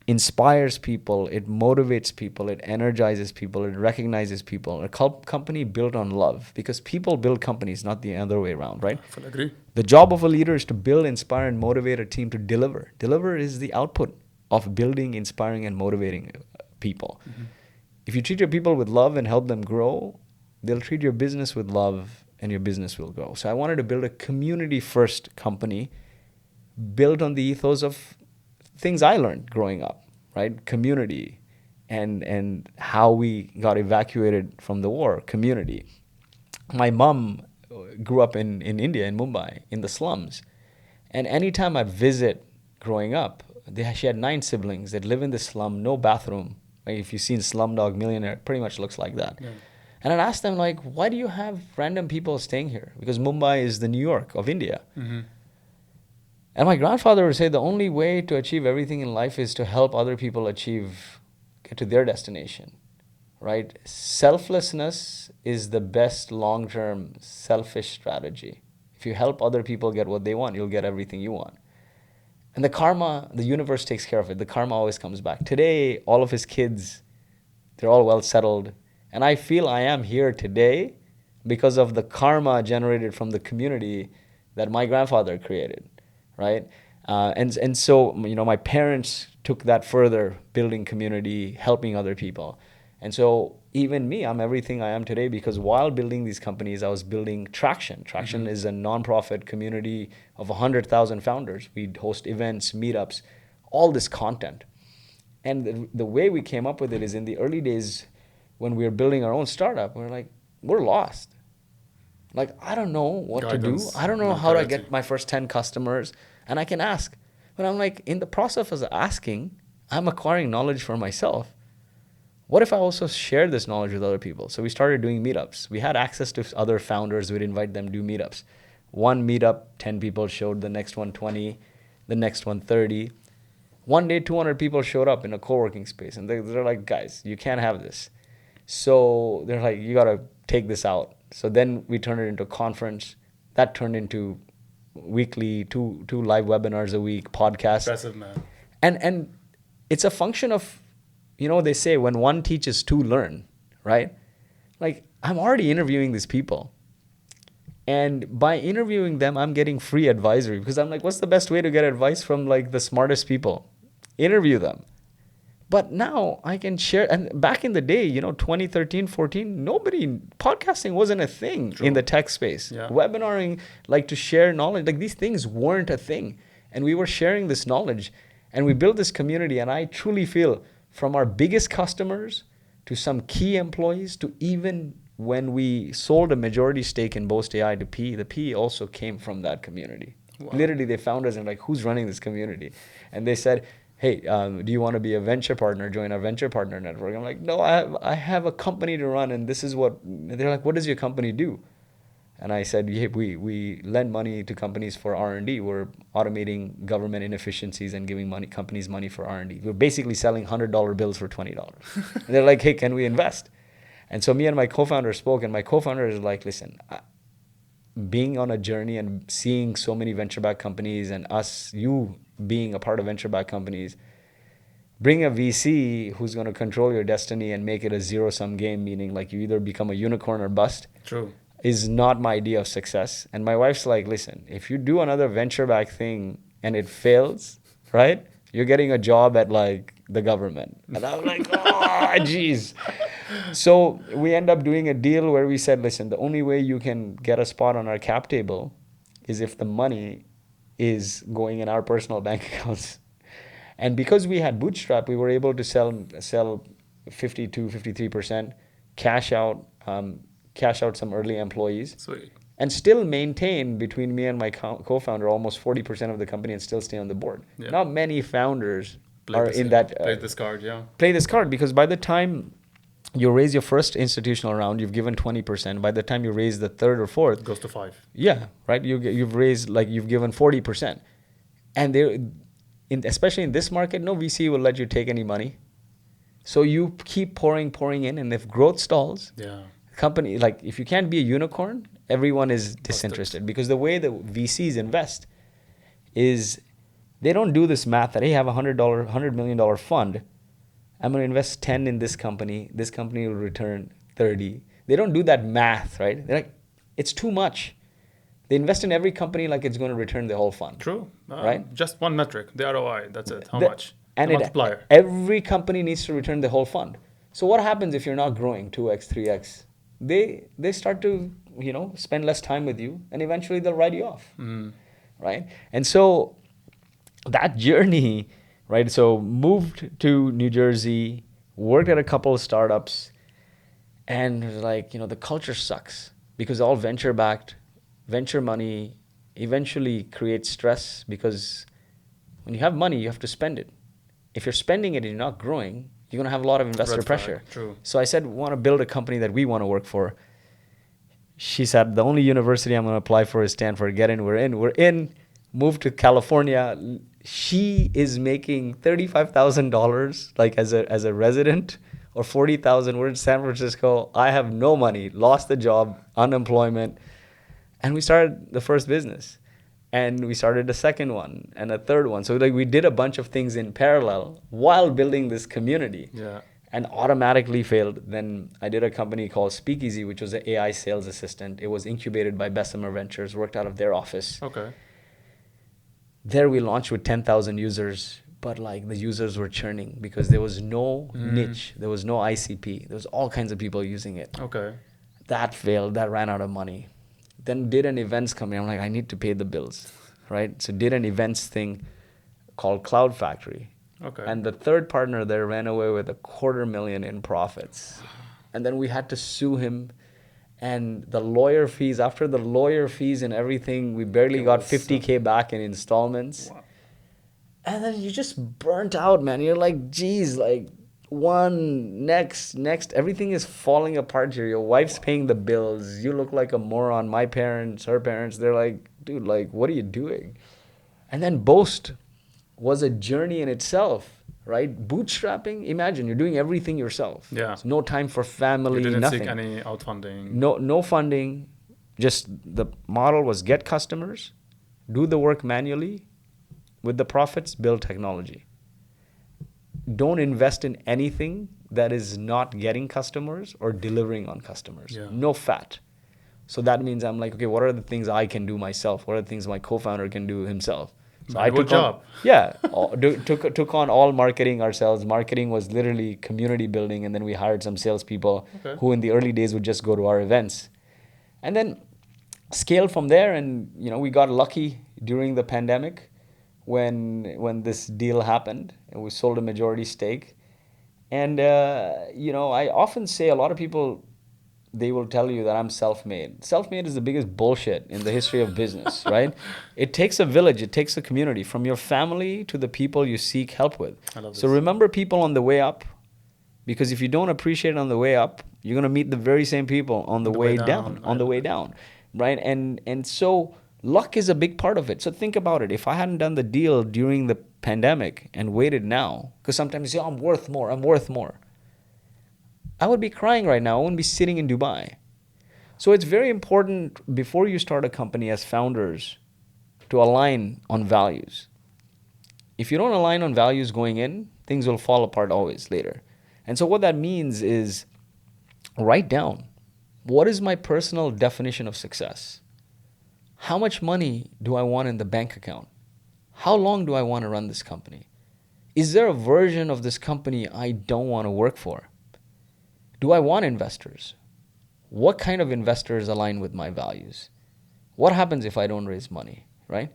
inspires people, it motivates people, it energizes people, it recognizes people. A company built on love, because people build companies, not the other way around, right? I fully agree. The job of a leader is to build, inspire, and motivate a team to deliver. Deliver is the output of building, inspiring, and motivating people. If you treat your people with love and help them grow, they'll treat your business with love and your business will grow. So I wanted to build a community-first company built on the ethos of things I learned growing up, right? Community and how we got evacuated from the war, community. My mom grew up in India, in Mumbai, in the slums. And anytime I'd visit growing up, she had 9 siblings that live in the slum, no bathroom. Like if you've seen Slumdog Millionaire, it pretty much looks like that. Yeah. And I'd ask them, like, why do you have random people staying here? Because Mumbai is the New York of India. Mm-hmm. And my grandfather would say the only way to achieve everything in life is to help other people get to their destination, right? Selflessness is the best long-term selfish strategy. If you help other people get what they want, you'll get everything you want. And the karma, the universe takes care of it. The karma always comes back. Today, all of his kids, they're all well settled. And I feel I am here today because of the karma generated from the community that my grandfather created, right? And so, my parents took that further, building community, helping other people. And so even me, I'm everything I am today because while building these companies, I was building Traction. Traction is a nonprofit community of 100,000 founders. We host events, meetups, all this content. And the way we came up with it is in the early days when we were building our own startup, we were like, we're lost. Like, I don't know what to do. I don't know how to get my first 10 customers. And I can ask. But I'm like, in the process of asking, I'm acquiring knowledge for myself. What if I also share this knowledge with other people? So we started doing meetups. We had access to other founders. We'd invite them to do meetups. One meetup, 10 people showed, the next one 20, the next one 30. One day, 200 people showed up in a co-working space. And they're like, guys, you can't have this. So they're like, you got to take this out. So then we turned it into a conference. That turned into weekly, two live webinars a week, podcasts. Impressive, man. And it's a function of, they say when one teaches, two learn, right? Like, I'm already interviewing these people. And by interviewing them, I'm getting free advisory because I'm like, what's the best way to get advice from like the smartest people? Interview them. But now I can share. And back in the day, 2013, 14, podcasting wasn't a thing in the tech space. Yeah. Webinaring, like to share knowledge, like these things weren't a thing. And we were sharing this knowledge and we built this community. And I truly feel from our biggest customers to some key employees to even when we sold a majority stake in Boast AI to PE, the PE also came from that community. Wow. Literally, they found us and like, who's running this community? And they said, hey, do you want to be a venture partner, join our venture partner network? I'm like, no, I have a company to run and this is what, they're like, what does your company do? And I said, yeah, we lend money to companies for R&D. We're automating government inefficiencies and giving companies money for R&D. We're basically selling $100 bills for $20. And they're like, hey, can we invest? And so me and my co-founder spoke, and my co-founder is like, listen, being on a journey and seeing so many venture-backed companies and you being a part of venture-backed companies, bring a VC who's going to control your destiny and make it a zero-sum game, meaning like you either become a unicorn or bust. True. Is not my idea of success. And my wife's like, listen, if you do another venture-backed thing and it fails, right, you're getting a job at like the government. And I was like, oh, geez. So we end up doing a deal where we said, listen, the only way you can get a spot on our cap table is if the money is going in our personal bank accounts. And because we had bootstrap, we were able to sell 52, 53%, cash out some early employees. Sweet. and still maintain between me and my co-founder almost 40% of the company and still stay on the board. Yeah. Not many founders Play are this, in that play this card, yeah. play this card, because by the time you raise your first institutional round, you've given 20%. By the time you raise the third or fourth, It goes to 5. yeah, right. You've raised, like, you've given 40%, and especially in this market, no VC will let you take any money. So you keep pouring in, and if growth stalls, Yeah. company, like, if you can't be a unicorn, everyone is disinterested, because the way the VCs invest is they don't do this math that, hey, I have $100 million fund, I'm going to invest 10 in this company will return 30. They don't do that math, right? They're like, it's too much. They invest in every company like it's going to return the whole fund. True. Right? Just one metric, the ROI. That's it. How much? And the multiplier. Every company needs to return the whole fund. So what happens if you're not growing 2x, 3x? They start to, spend less time with you, and eventually they'll write you off. Right? And so that journey, right? So moved to New Jersey, worked at a couple of startups, and it was like, the culture sucks, because all venture-backed, venture money eventually creates stress, because when you have money, you have to spend it. If you're spending it and you're not growing, you're going to have a lot of investor pressure. True. So I said, we want to build a company that we want to work for. She said, the only university I'm going to apply for is Stanford. Get in. We're in. Moved to California. She is making $35,000 like as a resident, or $40,000. We're in San Francisco. I have no money. Lost the job. Unemployment. And we started the first business. And we started a second one and a third one. So, like, we did a bunch of things in parallel while building this community. Yeah. And automatically failed. Then I did a company called Speakeasy, which was an AI sales assistant. It was incubated by Bessemer Ventures, worked out of their office. Okay. There we launched with 10,000 users, but like the users were churning because there was no niche. There was no ICP. There was all kinds of people using it. Okay. That failed. That ran out of money. Then did an events company. I'm like, I need to pay the bills, right? So did an events thing called Cloud Factory. Okay. And the third partner there ran away with $250,000 in profits. And then we had to sue him. And the lawyer fees, after the lawyer fees and everything, we barely got $50K back in installments. Wow. And then you just burnt out, man. You're like, geez, like, next. Everything is falling apart here. Your wife's paying the bills. You look like a moron. My parents, her parents, they're like, dude, like, what are you doing? And then Boast was a journey in itself, right? Bootstrapping, imagine you're doing everything yourself. Yeah. So no time for family, You didn't nothing. seek any outfunding. No funding. Just the model was get customers, do the work manually, with the profits, build technology. Don't invest in anything that is not getting customers or delivering on customers. Yeah. No fat. So that means I'm like, okay, what are the things I can do myself? What are the things my co-founder can do himself? So I took job. took on all marketing ourselves. Marketing was literally community building, and then we hired some salespeople who in the early days would just go to our events. And then scaled from there, and we got lucky during the pandemic when this deal happened, and we sold a majority stake. And I often say, a lot of people, they will tell you that I'm self-made. Self-made is the biggest bullshit in the history of business, right? It takes a village, it takes a community, from your family to the people you seek help with. I love this. So remember people on the way up, because if you don't appreciate it on the way up, you're going to meet the very same people on the way down, right? And so luck is a big part of it. So think about it. If I hadn't done the deal during the pandemic and waited now, because sometimes you say, I'm worth more. I would be crying right now. I wouldn't be sitting in Dubai. So it's very important before you start a company as founders to align on values. If you don't align on values going in, things will fall apart always later. And so what that means is write down, what is my personal definition of success? How much money do I want in the bank account? How long do I want to run this company? Is there a version of this company I don't want to work for? Do I want investors? What kind of investors align with my values? What happens if I don't raise money, right?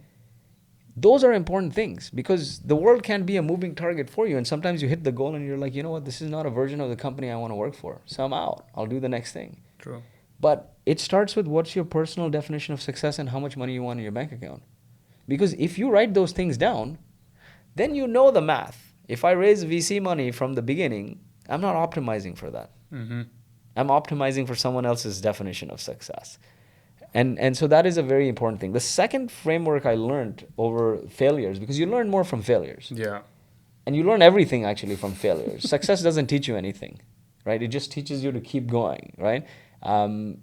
Those are important things, because the world can be a moving target for you. And sometimes you hit the goal and you're like, you know what, this is not a version of the company I want to work for. So I'm out. I'll do the next thing. True. But it starts with what's your personal definition of success and how much money you want in your bank account. Because if you write those things down, then you know the math. If I raise VC money from the beginning, I'm not optimizing for that. Mm-hmm. I'm optimizing for someone else's definition of success. And so that is a very important thing. The second framework I learned over failures, because you learn more from failures. Yeah. And you learn everything actually from failures. Success doesn't teach you anything, right? It just teaches you to keep going, right? And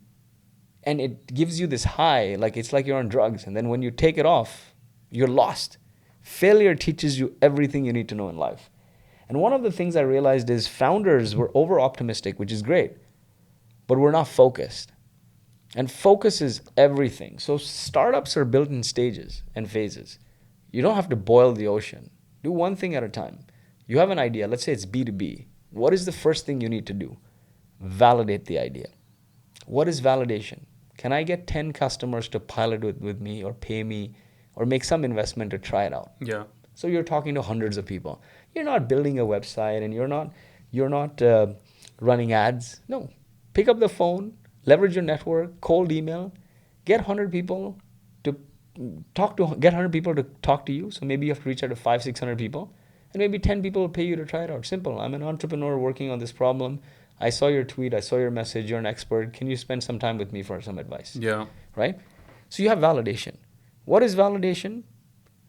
it gives you this high, like it's like you're on drugs. And then when you take it off, you're lost. Failure teaches you everything you need to know in life. And one of the things I realized is founders were over optimistic, which is great, but we're not focused. And focus is everything. So startups are built in stages and phases. You don't have to boil the ocean. Do one thing at a time. You have an idea. Let's say it's B2B. What is the first thing you need to do? Validate the idea. What is validation? Can I get 10 customers to pilot with me or pay me or make some investment to try it out? Yeah. So you're talking to hundreds of people. You're not building a website and you're not running ads. No. Pick up the phone, leverage your network, cold email, get 100 people to get 100 people to talk to you. So maybe you have to reach out to 500-600 people, and maybe 10 people will pay you to try it out. Simple. I'm an entrepreneur working on this problem. I saw your tweet, I saw your message, you're an expert. Can you spend some time with me for some advice? Yeah. Right? So you have validation. What is validation?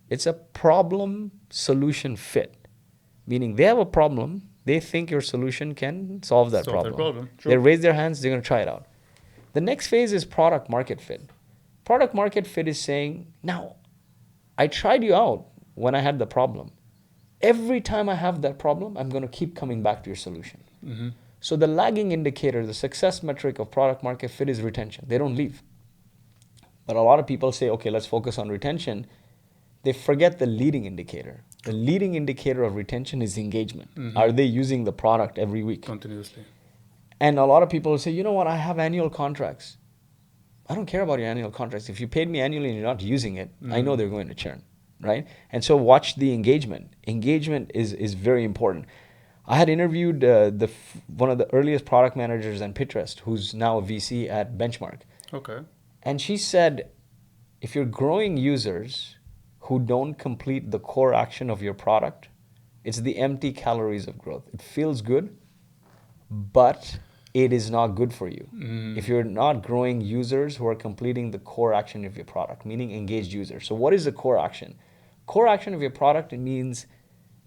It's a problem solution fit. Meaning they have a problem, they think your solution can solve that problem. True. They raise their hands, they're going to try it out. The next phase is product market fit. Product market fit is saying, now, I tried you out when I had the problem. Every time I have that problem, I'm going to keep coming back to your solution. Mm-hmm. So the lagging indicator, the success metric of product market fit is retention. They don't leave. But a lot of people say, okay, let's focus on retention. They forget the leading indicator. The leading indicator of retention is engagement. Mm-hmm. Are they using the product every week? Continuously. And a lot of people say, you know what, I have annual contracts. I don't care about your annual contracts. If you paid me annually and you're not using it, I know they're going to churn, right? And so watch the engagement. Engagement is very important. I had interviewed one of the earliest product managers at Pinterest, who's now a VC at Benchmark. Okay. And she said, if you're growing users who don't complete the core action of your product, it's the empty calories of growth. It feels good, but it is not good for you. If you're not growing users who are completing the core action of your product, meaning engaged users. So what is the core action? Core action of your product, it means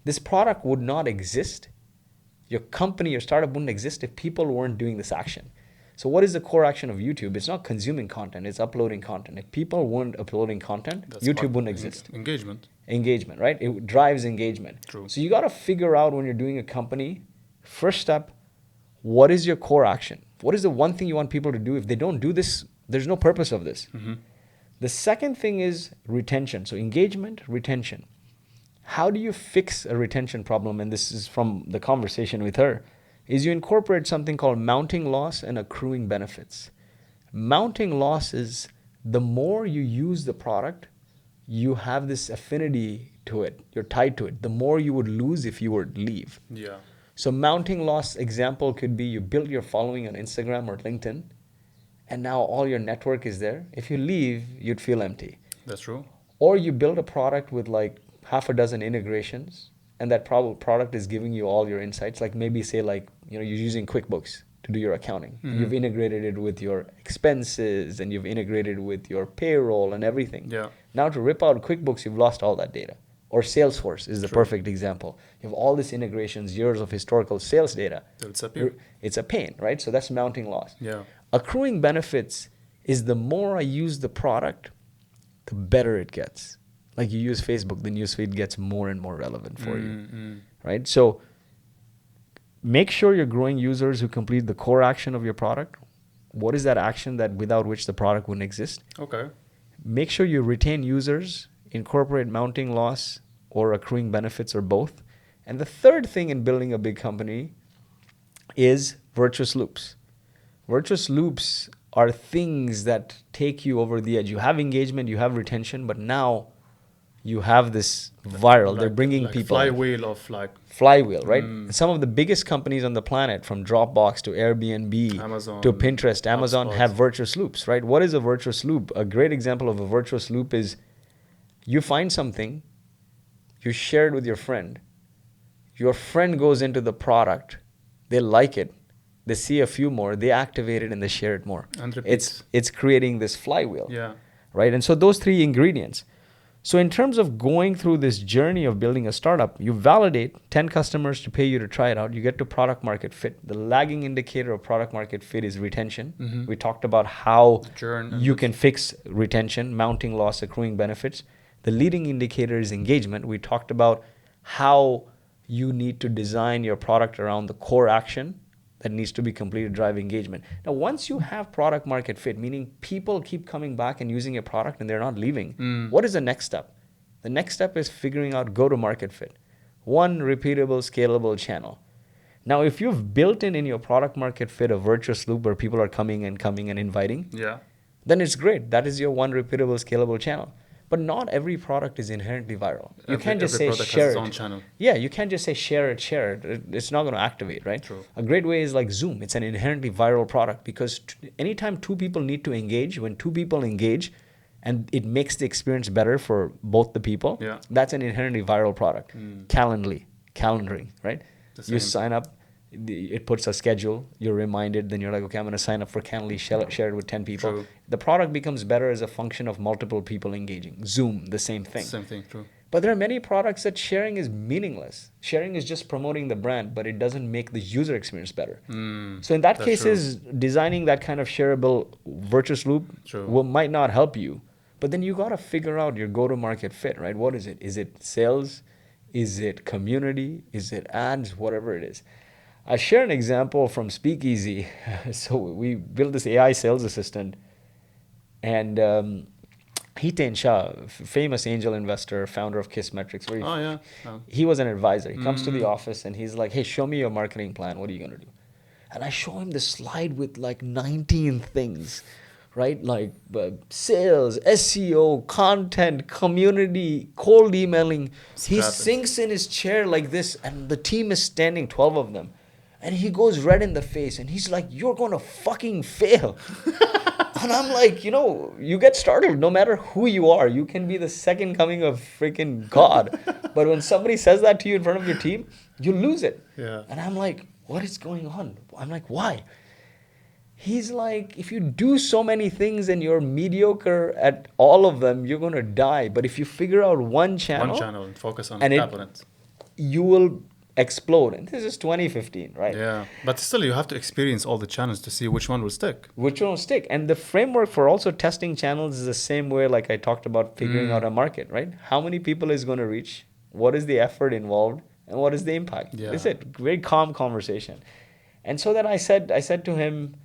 this product would not exist. Your company, your startup wouldn't exist if people weren't doing this action. So what is the core action of YouTube? It's not consuming content, it's uploading content. If people weren't uploading content, YouTube wouldn't exist. Engagement, right? It drives engagement. True. So you got to figure out when you're doing a company, first step, what is your core action? What is the one thing you want people to do? If they don't do this, there's no purpose of this. Mm-hmm. The second thing is retention. So engagement, retention. How do you fix a retention problem? And this is from the conversation with her, is you incorporate something called mounting loss and accruing benefits. Mounting loss is the more you use the product, you have this affinity to it. You're tied to it. The more you would lose if you were to leave. Yeah. So mounting loss example could be you build your following on Instagram or LinkedIn, and now all your network is there. If you leave, you'd feel empty. That's true. Or you build a product with like half a dozen integrations, and that product is giving you all your insights. Like maybe say like, you're using QuickBooks to do your accounting. Mm-hmm. You've integrated it with your expenses and you've integrated with your payroll and everything. Yeah. Now to rip out QuickBooks, you've lost all that data. Or Salesforce is the perfect example. You have all these integrations, years of historical sales data. It's a pain, right? So that's mounting loss. Yeah. Accruing benefits is the more I use the product, the better it gets. Like you use Facebook, the newsfeed gets more and more relevant for you, right? So make sure you're growing users who complete the core action of your product. What is that action that without which the product wouldn't exist? Okay. Make sure you retain users, incorporate mounting loss or accruing benefits or both. And the third thing in building a big company is virtuous loops. Virtuous loops are things that take you over the edge. You have engagement, you have retention, but now you have this viral. They're bringing like people in. flywheel of like Flywheel, right? Some of the biggest companies on the planet, from Dropbox to Airbnb Amazon, to Pinterest, Amazon, HubSpot. have virtuous loops, right? What is a virtuous loop? A great example of a virtuous loop is you find something, you share it with your friend goes into the product, they like it, they see a few more, they activate it, and they share it more. And repeat. It's creating this flywheel, Yeah. right? And so those three ingredients. So in terms of going through this journey of building a startup, you validate 10 customers to pay you to try it out. You get to product market fit. The lagging indicator of product market fit is retention. We talked about how you can fix retention, mounting loss, accruing benefits. The leading indicator is engagement. We talked about how you need to design your product around the core action that needs to be completed to drive engagement. Now, once you have product market fit, meaning people keep coming back and using your product and they're not leaving, what is the next step? The next step is figuring out go-to-market fit. One repeatable, scalable channel. Now, if you've built in your product market fit a virtuous loop where people are coming and inviting, then it's great. That is your one repeatable, scalable channel. But not every product is inherently viral. You can't just say share it. Own channel. Yeah, you can't just say share it. It's not going to activate, right? True. A great way is like Zoom. It's an inherently viral product because anytime two people need to engage, when two people engage and it makes the experience better for both the people, that's an inherently viral product. Calendaring, right? You sign up, it puts a schedule, you're reminded, then you're like, okay, I'm going to sign up for Calendly, share it with 10 people. True. The product becomes better as a function of multiple people engaging. Zoom, the same thing. Same thing, true. But there are many products that sharing is meaningless. Sharing is just promoting the brand, but it doesn't make the user experience better. So in that case, is designing that kind of shareable virtuous loop might not help you. But then you got to figure out your go-to-market fit, right? What is it? Is it sales? Is it community? Is it ads? Whatever it is. I share an example from Speakeasy. So we built this AI sales assistant, and Hiten Shah, famous angel investor, founder of Kissmetrics. He was an advisor. He comes to the office and he's like, hey, show me your marketing plan. What are you going to do? And I show him this slide with like 19 things, right? Like sales, SEO, content, community, cold emailing. He sinks in his chair like this, and the team is standing, 12 of them. And he goes red in the face and he's like, you're going to fucking fail. And I'm like, you get started no matter who you are. You can be the second coming of freaking God. But when somebody says that to you in front of your team, you lose it. Yeah. And I'm like, what is going on? I'm like, why? He's like, if you do so many things and you're mediocre at all of them, you're going to die. But if you figure out one channel and focus on it, you will explode. And this is 2015, right? Yeah. But still, you have to experience all the channels to see which one will stick. Which one will stick. And the framework for also testing channels is the same way like I talked about figuring out a market, right? How many people is going to reach? What is the effort involved? And what is the impact? Yeah. That's it. Very calm conversation. And so then I said to him,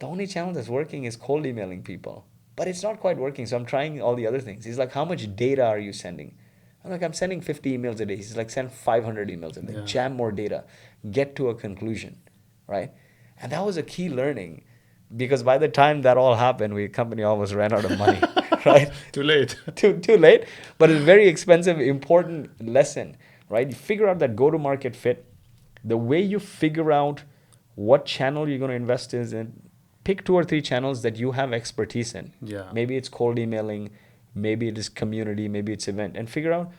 the only channel that's working is cold emailing people. But it's not quite working, so I'm trying all the other things. He's like, how much data are you sending? I'm like, I'm sending 50 emails a day. He's like, send 500 emails a day. Yeah. Jam more data. Get to a conclusion, right? And that was a key learning, because by the time that all happened, the company almost ran out of money, right? Too late. Too late, but it's a very expensive, important lesson, right? You figure out that go-to-market fit. The way you figure out what channel you're going to invest in, pick 2 or 3 channels that you have expertise in. Yeah. Maybe it's cold emailing, maybe it is community, maybe it's event, and figure out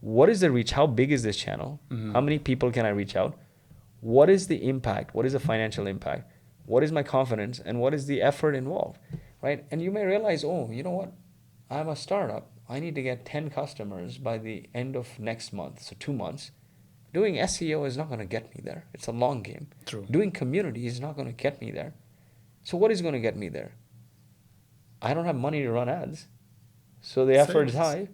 what is the reach, how big is this channel, how many people can I reach out, what is the impact, what is the financial impact, what is my confidence, and what is the effort involved, right? And you may realize, oh, you know what, I'm a startup, I need to get 10 customers by the end of next month, so 2 months. Doing SEO is not going to get me there. It's a long game. True. Doing community is not going to get me there. So what is going to get me there? I don't have money to run ads. So the effort is high.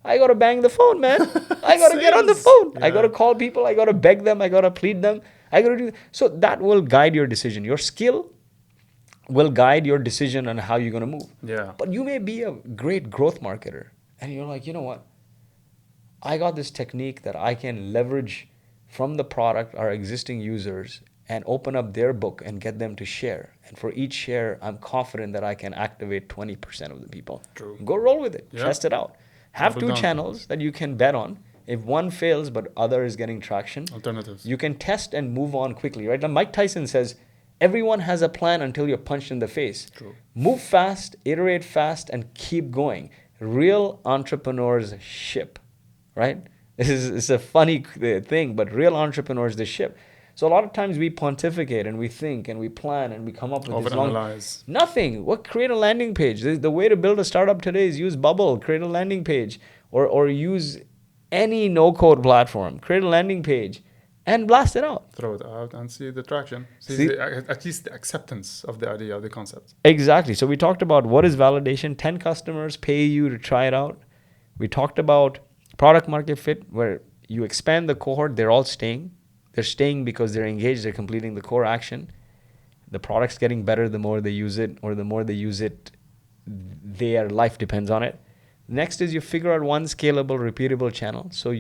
I got to bang the phone, man. I got to get on the phone. Yeah. I got to call people. I got to beg them. I got to plead them. I got to do. So that will guide your decision. Your skill will guide your decision on how you're going to move. Yeah. But you may be a great growth marketer. And you're like, you know what? I got this technique that I can leverage from the product, our existing users, and open up their book and get them to share. And for each share, I'm confident that I can activate 20% of the people. True. Go roll with it. Yeah. Test it out. Have Double two down. channels that you can bet on. If one fails but other is getting traction, Alternatives. you can test and move on quickly, right? Now, Mike Tyson says, everyone has a plan until you're punched in the face. True. Move fast, iterate fast, and keep going. Real entrepreneurs ship, right? It's a funny thing, but real entrepreneurs, they ship. So a lot of times we pontificate and we think and we plan and we come up with this long... Overanalyze. Nothing. What? Create a landing page. The way to build a startup today is use Bubble. Create a landing page, or use any no-code platform. Create a landing page and blast it out. Throw it out and see the traction. At least the acceptance of the idea, of the concept. Exactly. So we talked about what is validation. 10 customers pay you to try it out. We talked about product market fit, where you expand the cohort. They're all staying. They're staying because they're engaged. They're completing the core action. The product's getting better the more they use it, or the more they use it, their life depends on it. Next is you figure out one scalable, repeatable channel. So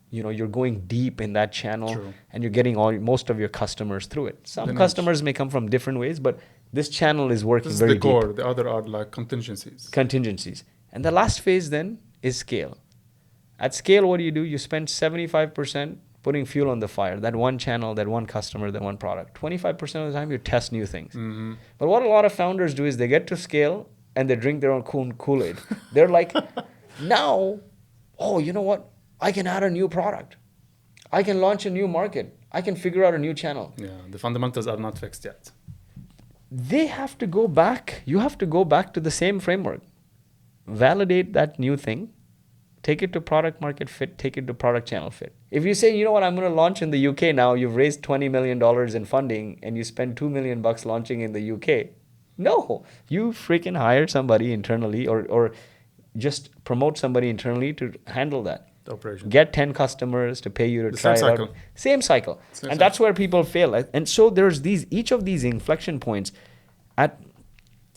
you're going deep in that channel. True. And you're getting most of your customers through it. Some Lineage. customers may come from different ways, but this channel is working This is very the core. deep. The other are like contingencies. Contingencies. And the last phase then is scale. At scale, what do? You spend 75% putting fuel on the fire. That one channel, that one customer, that one product. 25% of the time you test new things. Mm-hmm. But what a lot of founders do is they get to scale and they drink their own Kool-Aid. They're like, now, oh, you know what? I can add a new product. I can launch a new market. I can figure out a new channel. Yeah, the fundamentals are not fixed yet. They have to go back. You have to go back to the same framework. Validate that new thing. Take it to product market fit. Take it to product channel fit. If you say, you know what, I'm going to launch in the UK now. You've raised $20 million in funding and you spend $2 million launching in the UK. No, you freaking hire somebody internally, or just promote somebody internally to handle that. The operation. Get 10 customers to pay you to The try same it cycle. out. Same cycle. Same And that's where people fail. And so there's each of these inflection points. At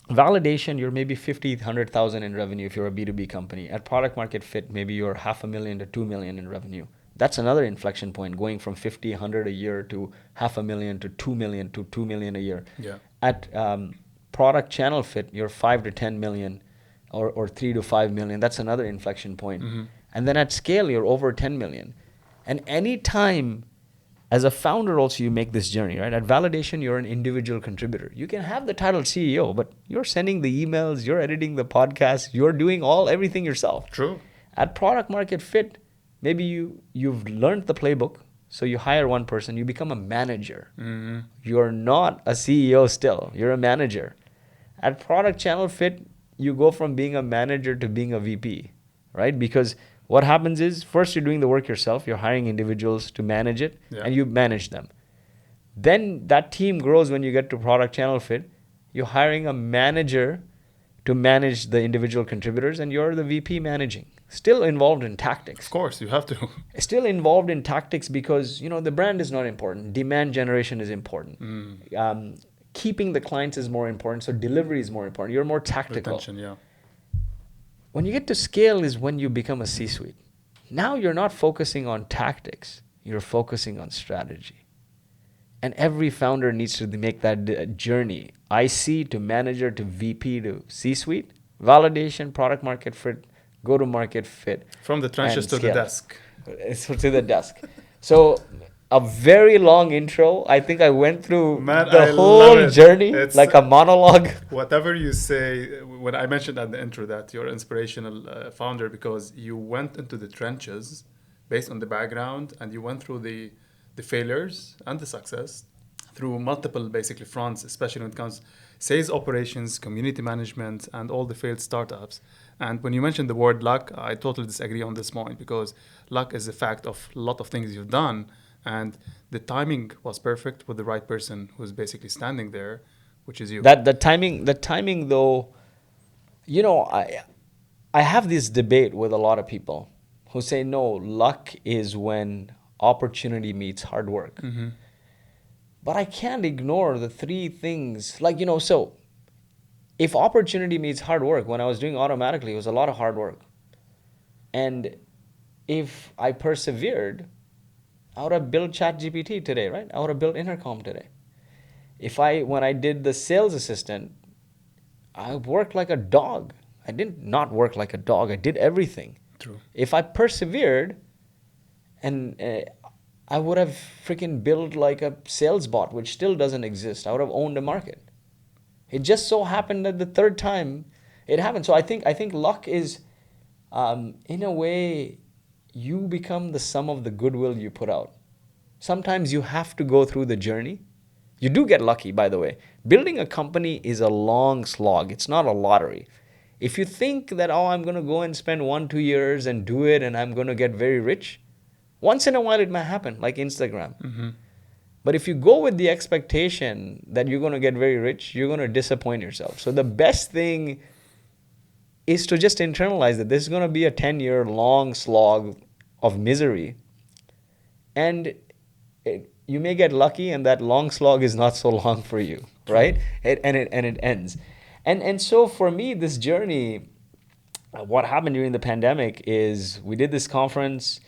validation, you're maybe 50, 100,000 in revenue if you're a B2B company. At product market fit, maybe you're $500,000 to $2 million in revenue. That's another inflection point, going from 50, 100 a year to $500,000 to $2 million to $2 million a year. Yeah. At product channel fit, you're 5 to 10 million or 3 to 5 million. That's another inflection point. Mm-hmm. And then at scale, you're over 10 million. And any time as a founder also you make this journey, right? At validation, you're an individual contributor. You can have the title CEO, but you're sending the emails, you're editing the podcast, you're doing everything yourself. True. At product market fit, maybe you've learned the playbook, so you hire one person, you become a manager. Mm-hmm. You're not a CEO still, you're a manager. At product channel fit, you go from being a manager to being a VP, right? Because what happens is, first you're doing the work yourself, you're hiring individuals to manage it, Yeah. and you manage them. Then that team grows when you get to product channel fit. You're hiring a manager to manage the individual contributors, and you're the VP managing. Still involved in tactics. Of course, you have to. Still involved in tactics because, the brand is not important. Demand generation is important. Keeping the clients is more important, so delivery is more important. You're more tactical. Retention, yeah. When you get to scale is when you become a C-suite. Now you're not focusing on tactics. You're focusing on strategy. And every founder needs to make that journey. IC to manager to VP to C-suite. Validation, product market fit, go-to-market fit. From the trenches and to the scale. desk. So to the desk. So a very long intro. I think I went through Man, the I whole love it. journey It's- like a monologue. Whatever you say, when I mentioned at the intro that you're an inspirational founder because you went into the trenches based on the background and you went through the failures and the success through multiple basically fronts, especially when it comes sales operations, community management, and all the failed startups. And when you mentioned the word luck, I totally disagree on this point because luck is a fact of a lot of things you've done. And the timing was perfect with the right person who's basically standing there, which is you. That the timing though, I have this debate with a lot of people who say no, luck is when opportunity meets hard work. Mm-hmm. But I can't ignore the three things. So if opportunity meets hard work, when I was doing automatically, it was a lot of hard work. And if I persevered, I would have built ChatGPT today, right? I would have built Intercom today. When I did the sales assistant, I worked like a dog. I did not work like a dog. I did everything. True. If I persevered, and I would have freaking built like a sales bot, which still doesn't exist. I would have owned a market. It just so happened that the third time it happened. So I think luck is, in a way, you become the sum of the goodwill you put out. Sometimes you have to go through the journey. You do get lucky, by the way. Building a company is a long slog. It's not a lottery. If you think that, oh, I'm going to go and spend 1-2 years and do it and I'm going to get very rich, once in a while it might happen, like Instagram. Mm-hmm. But if you go with the expectation that you're going to get very rich, you're going to disappoint yourself. So the best thing is to just internalize that this is going to be a 10-year long slog of misery. And you may get lucky and that long slog is not so long for you, right? And it ends. And so for me, this journey, what happened during the pandemic is we did this conference,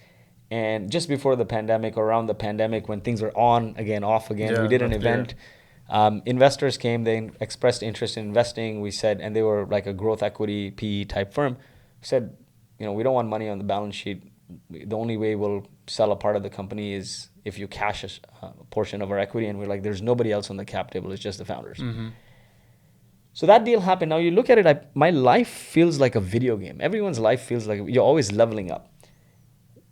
and just before the pandemic, or around the pandemic, when things were on again, off again, Yeah, we did an not clear. event. Investors came, they expressed interest in investing. We said, and they were like a growth equity PE type firm. We said, we don't want money on the balance sheet. The only way we'll sell a part of the company is if you cash a portion of our equity. And we're like, there's nobody else on the cap table. It's just the founders. Mm-hmm. So that deal happened. Now you look at it, my life feels like a video game. Everyone's life feels like you're always leveling up.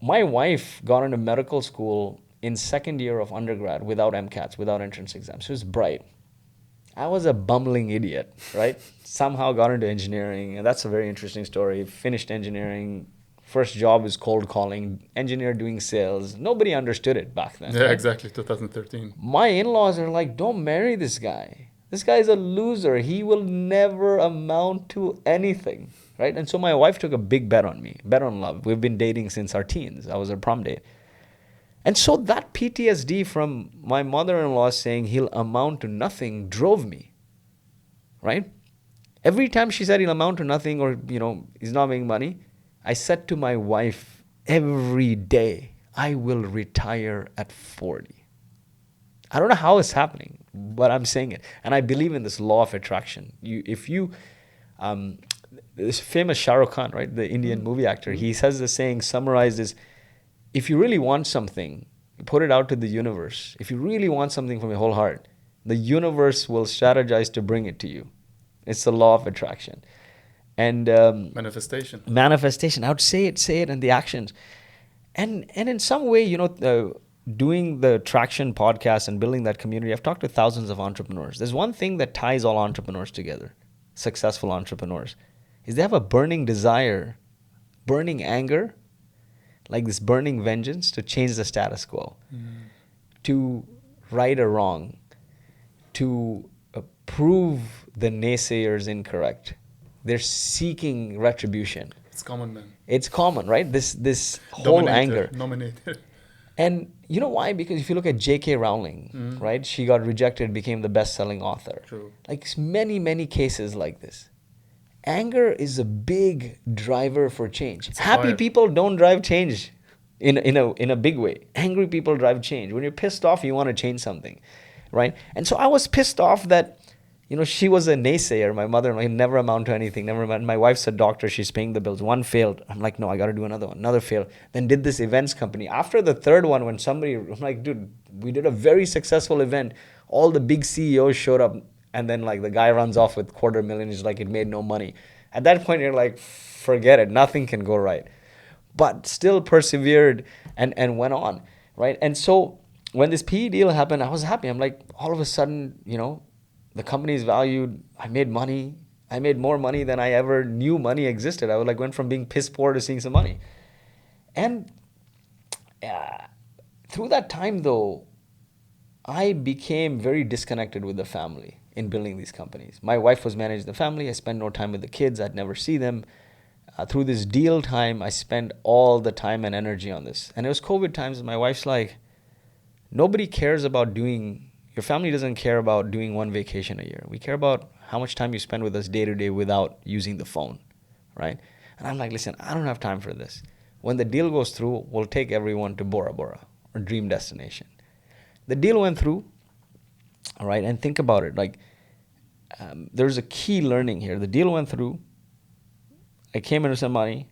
My wife got into medical school in second year of undergrad without MCATs, without entrance exams. She was bright. I was a bumbling idiot, right? Somehow got into engineering, and that's a very interesting story. Finished engineering. First job was cold calling, engineer doing sales. Nobody understood it back then. Yeah, right? exactly. 2013. My in-laws are like, don't marry this guy. This guy is a loser. He will never amount to anything, right? And so my wife took a big bet on me, bet on love. We've been dating since our teens. I was her prom date. And so that PTSD from my mother-in-law saying he'll amount to nothing drove me, right? Every time she said he'll amount to nothing, or, he's not making money, I said to my wife every day, I will retire at 40. I don't know how it's happening, but I'm saying it. And I believe in this law of attraction. This famous Shah Rukh Khan, right, the Indian movie actor, he says the saying summarized is, if you really want something, put it out to the universe. If you really want something from your whole heart, the universe will strategize to bring it to you. It's the law of attraction. And Manifestation. I would say it, and the actions. And in some way, doing the Traction podcast and building that community, I've talked to thousands of entrepreneurs. There's one thing that ties all entrepreneurs together, successful entrepreneurs, is they have a burning desire, burning anger, like this burning vengeance to change the status quo, to right a wrong, to prove the naysayers incorrect. They're seeking retribution. It's common, man. It's common, right? This whole anger. Nominator. And you know why? Because if you look at J.K. Rowling, right? She got rejected, became the best-selling author. True. Like many, many cases like this. Anger is a big driver for change. It's Happy fire. people don't drive change in a big way. Angry people drive change. When you're pissed off, you want to change something, right? And so I was pissed off that, she was a naysayer. My mother-in-law never amount to anything. Never amount. My wife's a doctor. She's paying the bills. One failed. I'm like, no, I got to do another one. Another failed. Then did this events company. After the third one, when I'm like, dude, we did a very successful event. All the big CEOs showed up. And then like the guy runs off with $250,000. He's like, it made no money. At that point, you're like, forget it. Nothing can go right. But still persevered and went on, right? And so when this PE deal happened, I was happy. I'm like, all of a sudden, the company is valued. I made money. I made more money than I ever knew money existed. I was like went from being piss poor to seeing some money. And through that time, though, I became very disconnected with the family in building these companies. My wife was managing the family. I spent no time with the kids. I'd never see them. Through this deal time, I spent all the time and energy on this. And it was COVID times, and my wife's like, nobody cares about your family doesn't care about doing one vacation a year. We care about how much time you spend with us day to day without using the phone, right? And I'm like, listen, I don't have time for this. When the deal goes through, we'll take everyone to Bora Bora, or dream destination. The deal went through, all right? And think about it. Like, there's a key learning here. The deal went through. I came into some money.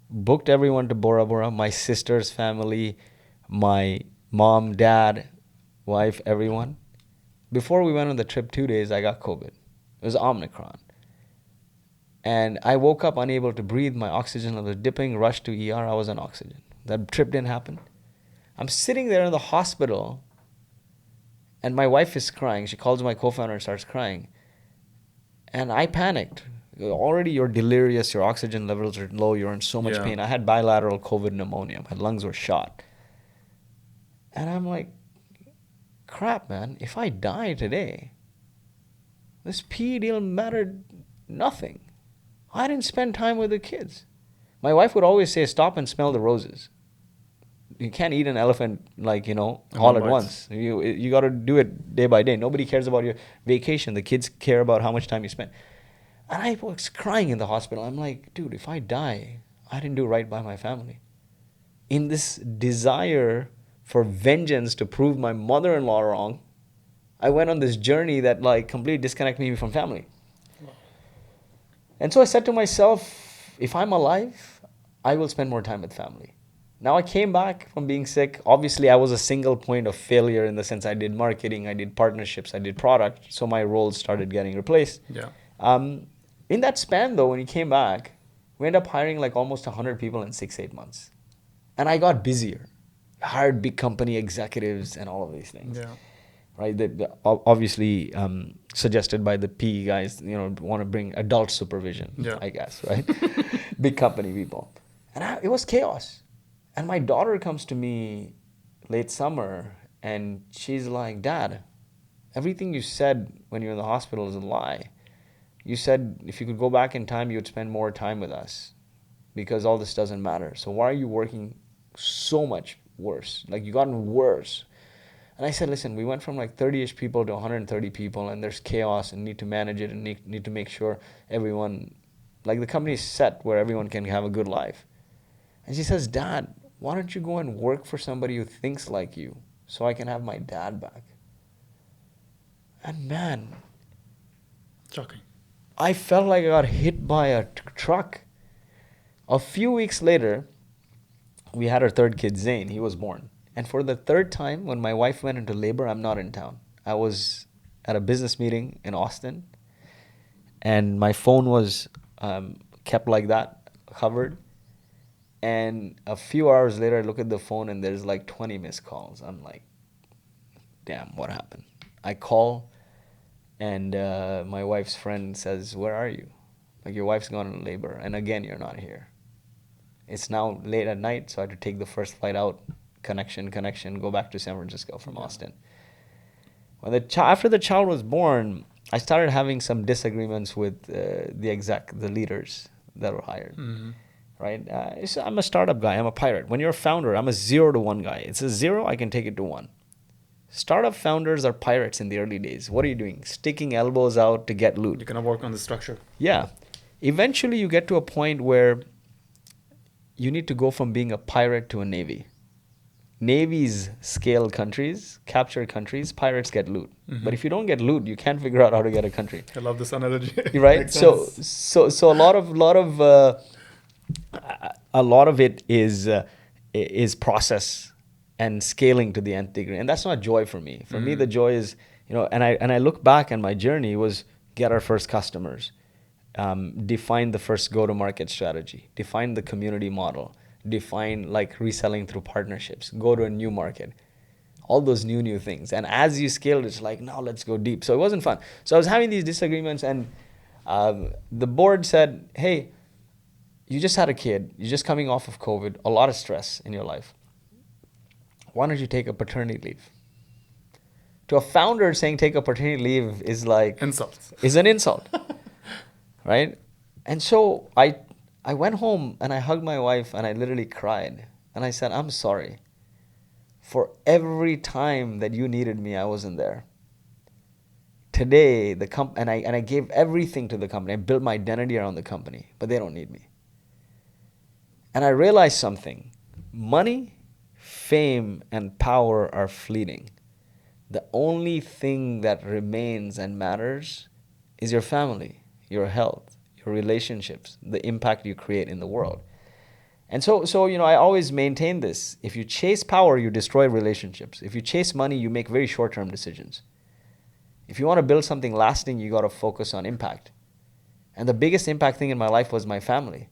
booked everyone to Bora Bora, my sister's family, my mom, dad, wife, everyone. Before we went on the trip 2 days, I got COVID. It was Omicron. And I woke up unable to breathe. My oxygen level was dipping, rushed to ER. I was on oxygen. That trip didn't happen. I'm sitting there in the hospital, and my wife is crying. She calls my co-founder and starts crying. And I panicked. Already you're delirious, your oxygen levels are low, you're in so much Yeah. pain. I had bilateral COVID pneumonia. My lungs were shot. And I'm like, crap, man, if I die today, this PE deal mattered nothing. I didn't spend time with the kids. My wife would always say, stop and smell the roses. You can't eat an elephant like, In all one at bite. once. You got to do it day by day. Nobody cares about your vacation. The kids care about how much time you spend. And I was crying in the hospital. I'm like, dude, if I die, I didn't do right by my family. In this desire for vengeance to prove my mother-in-law wrong, I went on this journey that like completely disconnected me from family. And so I said to myself, if I'm alive, I will spend more time with family. Now I came back from being sick. Obviously, I was a single point of failure in the sense I did marketing, I did partnerships, I did product. So my roles started getting replaced. Yeah. In that span, though, when he came back, we ended up hiring like almost 100 people in 6-8 months. And I got busier. I hired big company executives and all of these things. Yeah. Right? Obviously suggested by the PE guys, want to bring adult supervision, Yeah. I guess, right? Big company people. And it was chaos. And my daughter comes to me late summer and she's like, Dad, everything you said when you were in the hospital is a lie. You said if you could go back in time, you would spend more time with us because all this doesn't matter. So why are you working so much worse? Like you gotten worse. And I said, listen, we went from like 30-ish people to 130 people and there's chaos and need to manage it and need to make sure everyone, like the company is set where everyone can have a good life. And she says, Dad, why don't you go and work for somebody who thinks like you so I can have my dad back? And man, Shocking. I felt like I got hit by a truck. A few weeks later, we had our third kid, Zane. He was born. And for the third time, when my wife went into labor, I'm not in town. I was at a business meeting in Austin, and my phone was kept like that, covered. And a few hours later, I look at the phone, and there's like 20 missed calls. I'm like, damn, what happened? I call, and my wife's friend says, where are you? Like, your wife's gone into labor, and again, you're not here. It's now late at night, so I had to take the first flight out, connection, go back to San Francisco from Austin. When after the child was born, I started having some disagreements with the leaders that were hired. Mm-hmm. Right? I'm a startup guy. I'm a pirate. When you're a founder, I'm a 0 to 1 guy. It's a 0, I can take it to 1. Startup founders are pirates in the early days. What are you doing? Sticking elbows out to get loot. You're gonna work on the structure. Yeah. Eventually, you get to a point where you need to go from being a pirate to a navy. Navies scale countries, capture countries, pirates get loot. Mm-hmm. But if you don't get loot, you can't figure out how to get a country. I love this analogy. Right? Makes So sense. a lot of it is process and scaling to the nth degree, and that's not joy for me. For me, the joy is, and I look back and my journey was get our first customers, define the first go-to-market strategy, define the community model, define like reselling through partnerships, go to a new market, all those new things. And as you scale, it's like, now let's go deep. So it wasn't fun. So I was having these disagreements, and the board said, hey, you just had a kid, you're just coming off of COVID, a lot of stress in your life. Why don't you take a paternity leave? To a founder, saying take a paternity leave is like Insults. is an insult. Right? And so I went home and I hugged my wife and I literally cried. And I said, I'm sorry. For every time that you needed me, I wasn't there. Today, and I gave everything to the company. I built my identity around the company, but they don't need me. And I realized something. Money, fame, and power are fleeting. The only thing that remains and matters is your family, your health, your relationships, the impact you create in the world. And so I always maintain this. If you chase power, you destroy relationships. If you chase money, you make very short-term decisions. If you want to build something lasting, you got to focus on impact. And the biggest impact thing in my life was my family.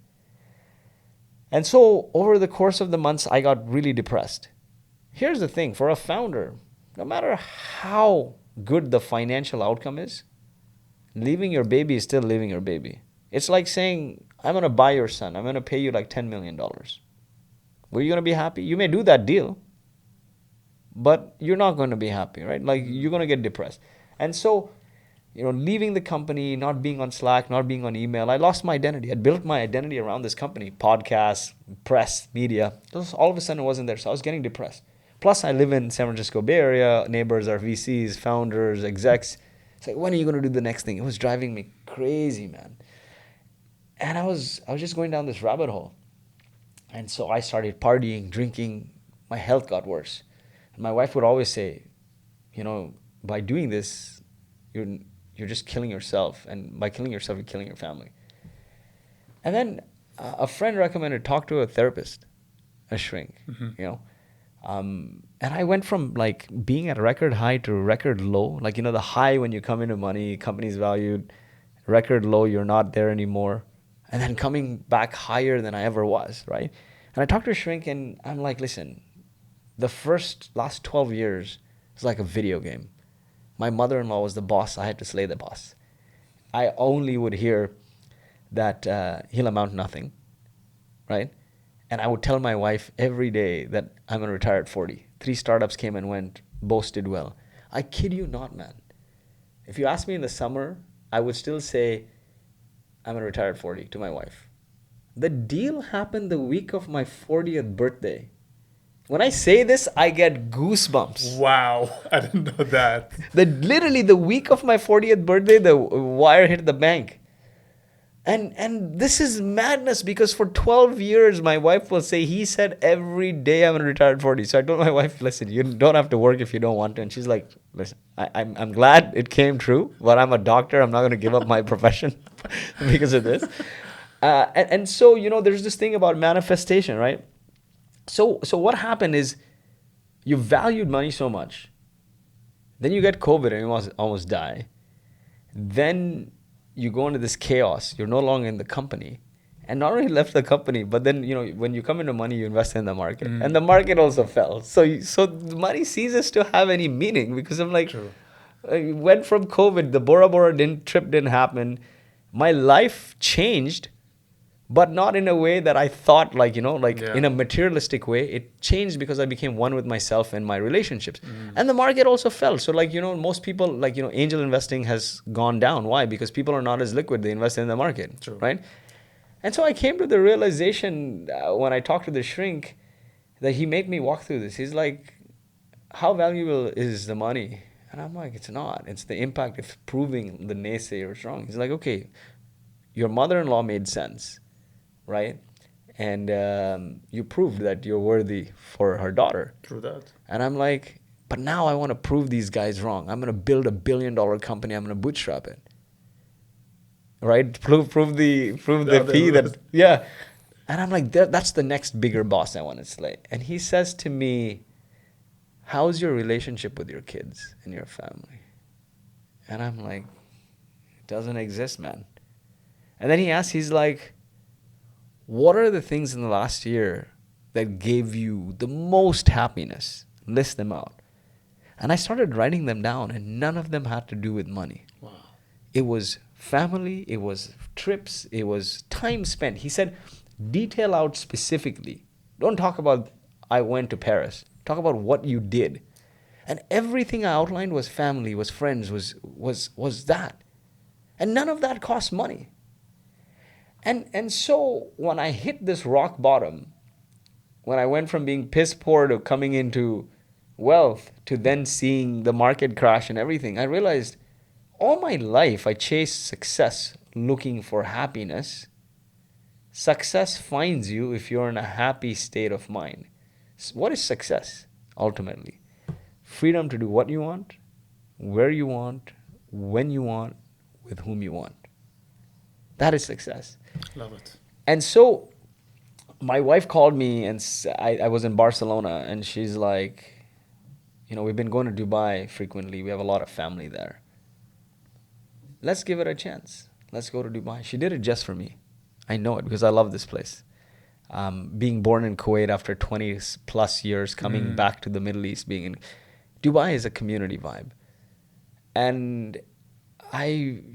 And so over the course of the months, I got really depressed. Here's the thing, for a founder, no matter how good the financial outcome is, leaving your baby is still leaving your baby. It's like saying, I'm going to buy your son. I'm going to pay you like $10 million. Were you going to be happy? You may do that deal, but you're not going to be happy, right? Like, you're going to get depressed. And so, leaving the company, not being on Slack, not being on email, I lost my identity. I built my identity around this company, podcasts, press, media. All of a sudden it wasn't there. So I was getting depressed. Plus, I live in San Francisco Bay Area. Neighbors are VCs, founders, execs. It's like, when are you going to do the next thing? It was driving me crazy, man. And I was just going down this rabbit hole. And so I started partying, drinking. My health got worse. And my wife would always say, by doing this, you're just killing yourself. And by killing yourself, you're killing your family. And then a friend recommended talk to a therapist, a shrink, and I went from like being at a record high to record low. Like, the high when you come into money, company's valued, record low, you're not there anymore. And then coming back higher than I ever was, right? And I talked to a shrink and I'm like, listen, the last 12 years was like a video game. My mother-in-law was the boss. I had to slay the boss. I only would hear that he'll amount to nothing, right? And I would tell my wife every day that I'm going to retire at 40. 3 startups came and went. Boast did well. I kid you not, man. If you ask me in the summer, I would still say I'm going to retire at 40 to my wife. The deal happened the week of my 40th birthday. When I say this, I get goosebumps. Wow, I didn't know that. Literally the week of my 40th birthday, the wire hit the bank. And this is madness because for 12 years, my wife will say, he said every day I'm going to retire at 40. So I told my wife, listen, you don't have to work if you don't want to. And she's like, listen, I'm glad it came true, but I'm a doctor. I'm not going to give up my profession because of this. And so, there's this thing about manifestation, right? So what happened is you valued money so much. Then you get COVID and you almost die. Then you go into this chaos. You're no longer in the company. And not only left the company, but then, when you come into money, you invest in the market. And the market also fell. So money ceases to have any meaning because I'm like, True. I went from COVID, the Bora Bora trip didn't happen. My life changed, but not in a way that I thought, in a materialistic way. It changed because I became one with myself and my relationships. And the market also fell. So, most people, angel investing has gone down. Why? Because people are not as liquid. They invest in the market, True. right? And so I came to the realization when I talked to the shrink that he made me walk through this. He's like, how valuable is the money? And I'm like, it's not. It's the impact of proving the naysayers wrong. He's like, okay, your mother-in-law made sense. Right? And you proved that you're worthy for her daughter. True that. And I'm like, but now I want to prove these guys wrong. I'm going to build $1 billion company. I'm going to bootstrap it. Right? Prove the P that, yeah. And I'm like, that's the next bigger boss I want to slay. And he says to me, how's your relationship with your kids and your family? And I'm like, it doesn't exist, man. And then he's like, what are the things in the last year that gave you the most happiness? List them out. And I started writing them down, and none of them had to do with money. Wow. It was family, it was trips, it was time spent. He said, detail out specifically. Don't talk about, I went to Paris. Talk about what you did. And everything I outlined was family, was friends, was that. And none of that cost money. And so when I hit this rock bottom, when I went from being piss poor to coming into wealth to then seeing the market crash and everything, I realized all my life I chased success looking for happiness. Success finds you if you're in a happy state of mind. What is success ultimately? Freedom to do what you want, where you want, when you want, with whom you want. That is success. Love it. And so my wife called me and I was in Barcelona, and she's like, we've been going to Dubai frequently. We have a lot of family there. Let's give it a chance. Let's go to Dubai. She did it just for me. I know it because I love this place. Being born in Kuwait after 20 plus years, coming back to the Middle East, being in Dubai is a community vibe. And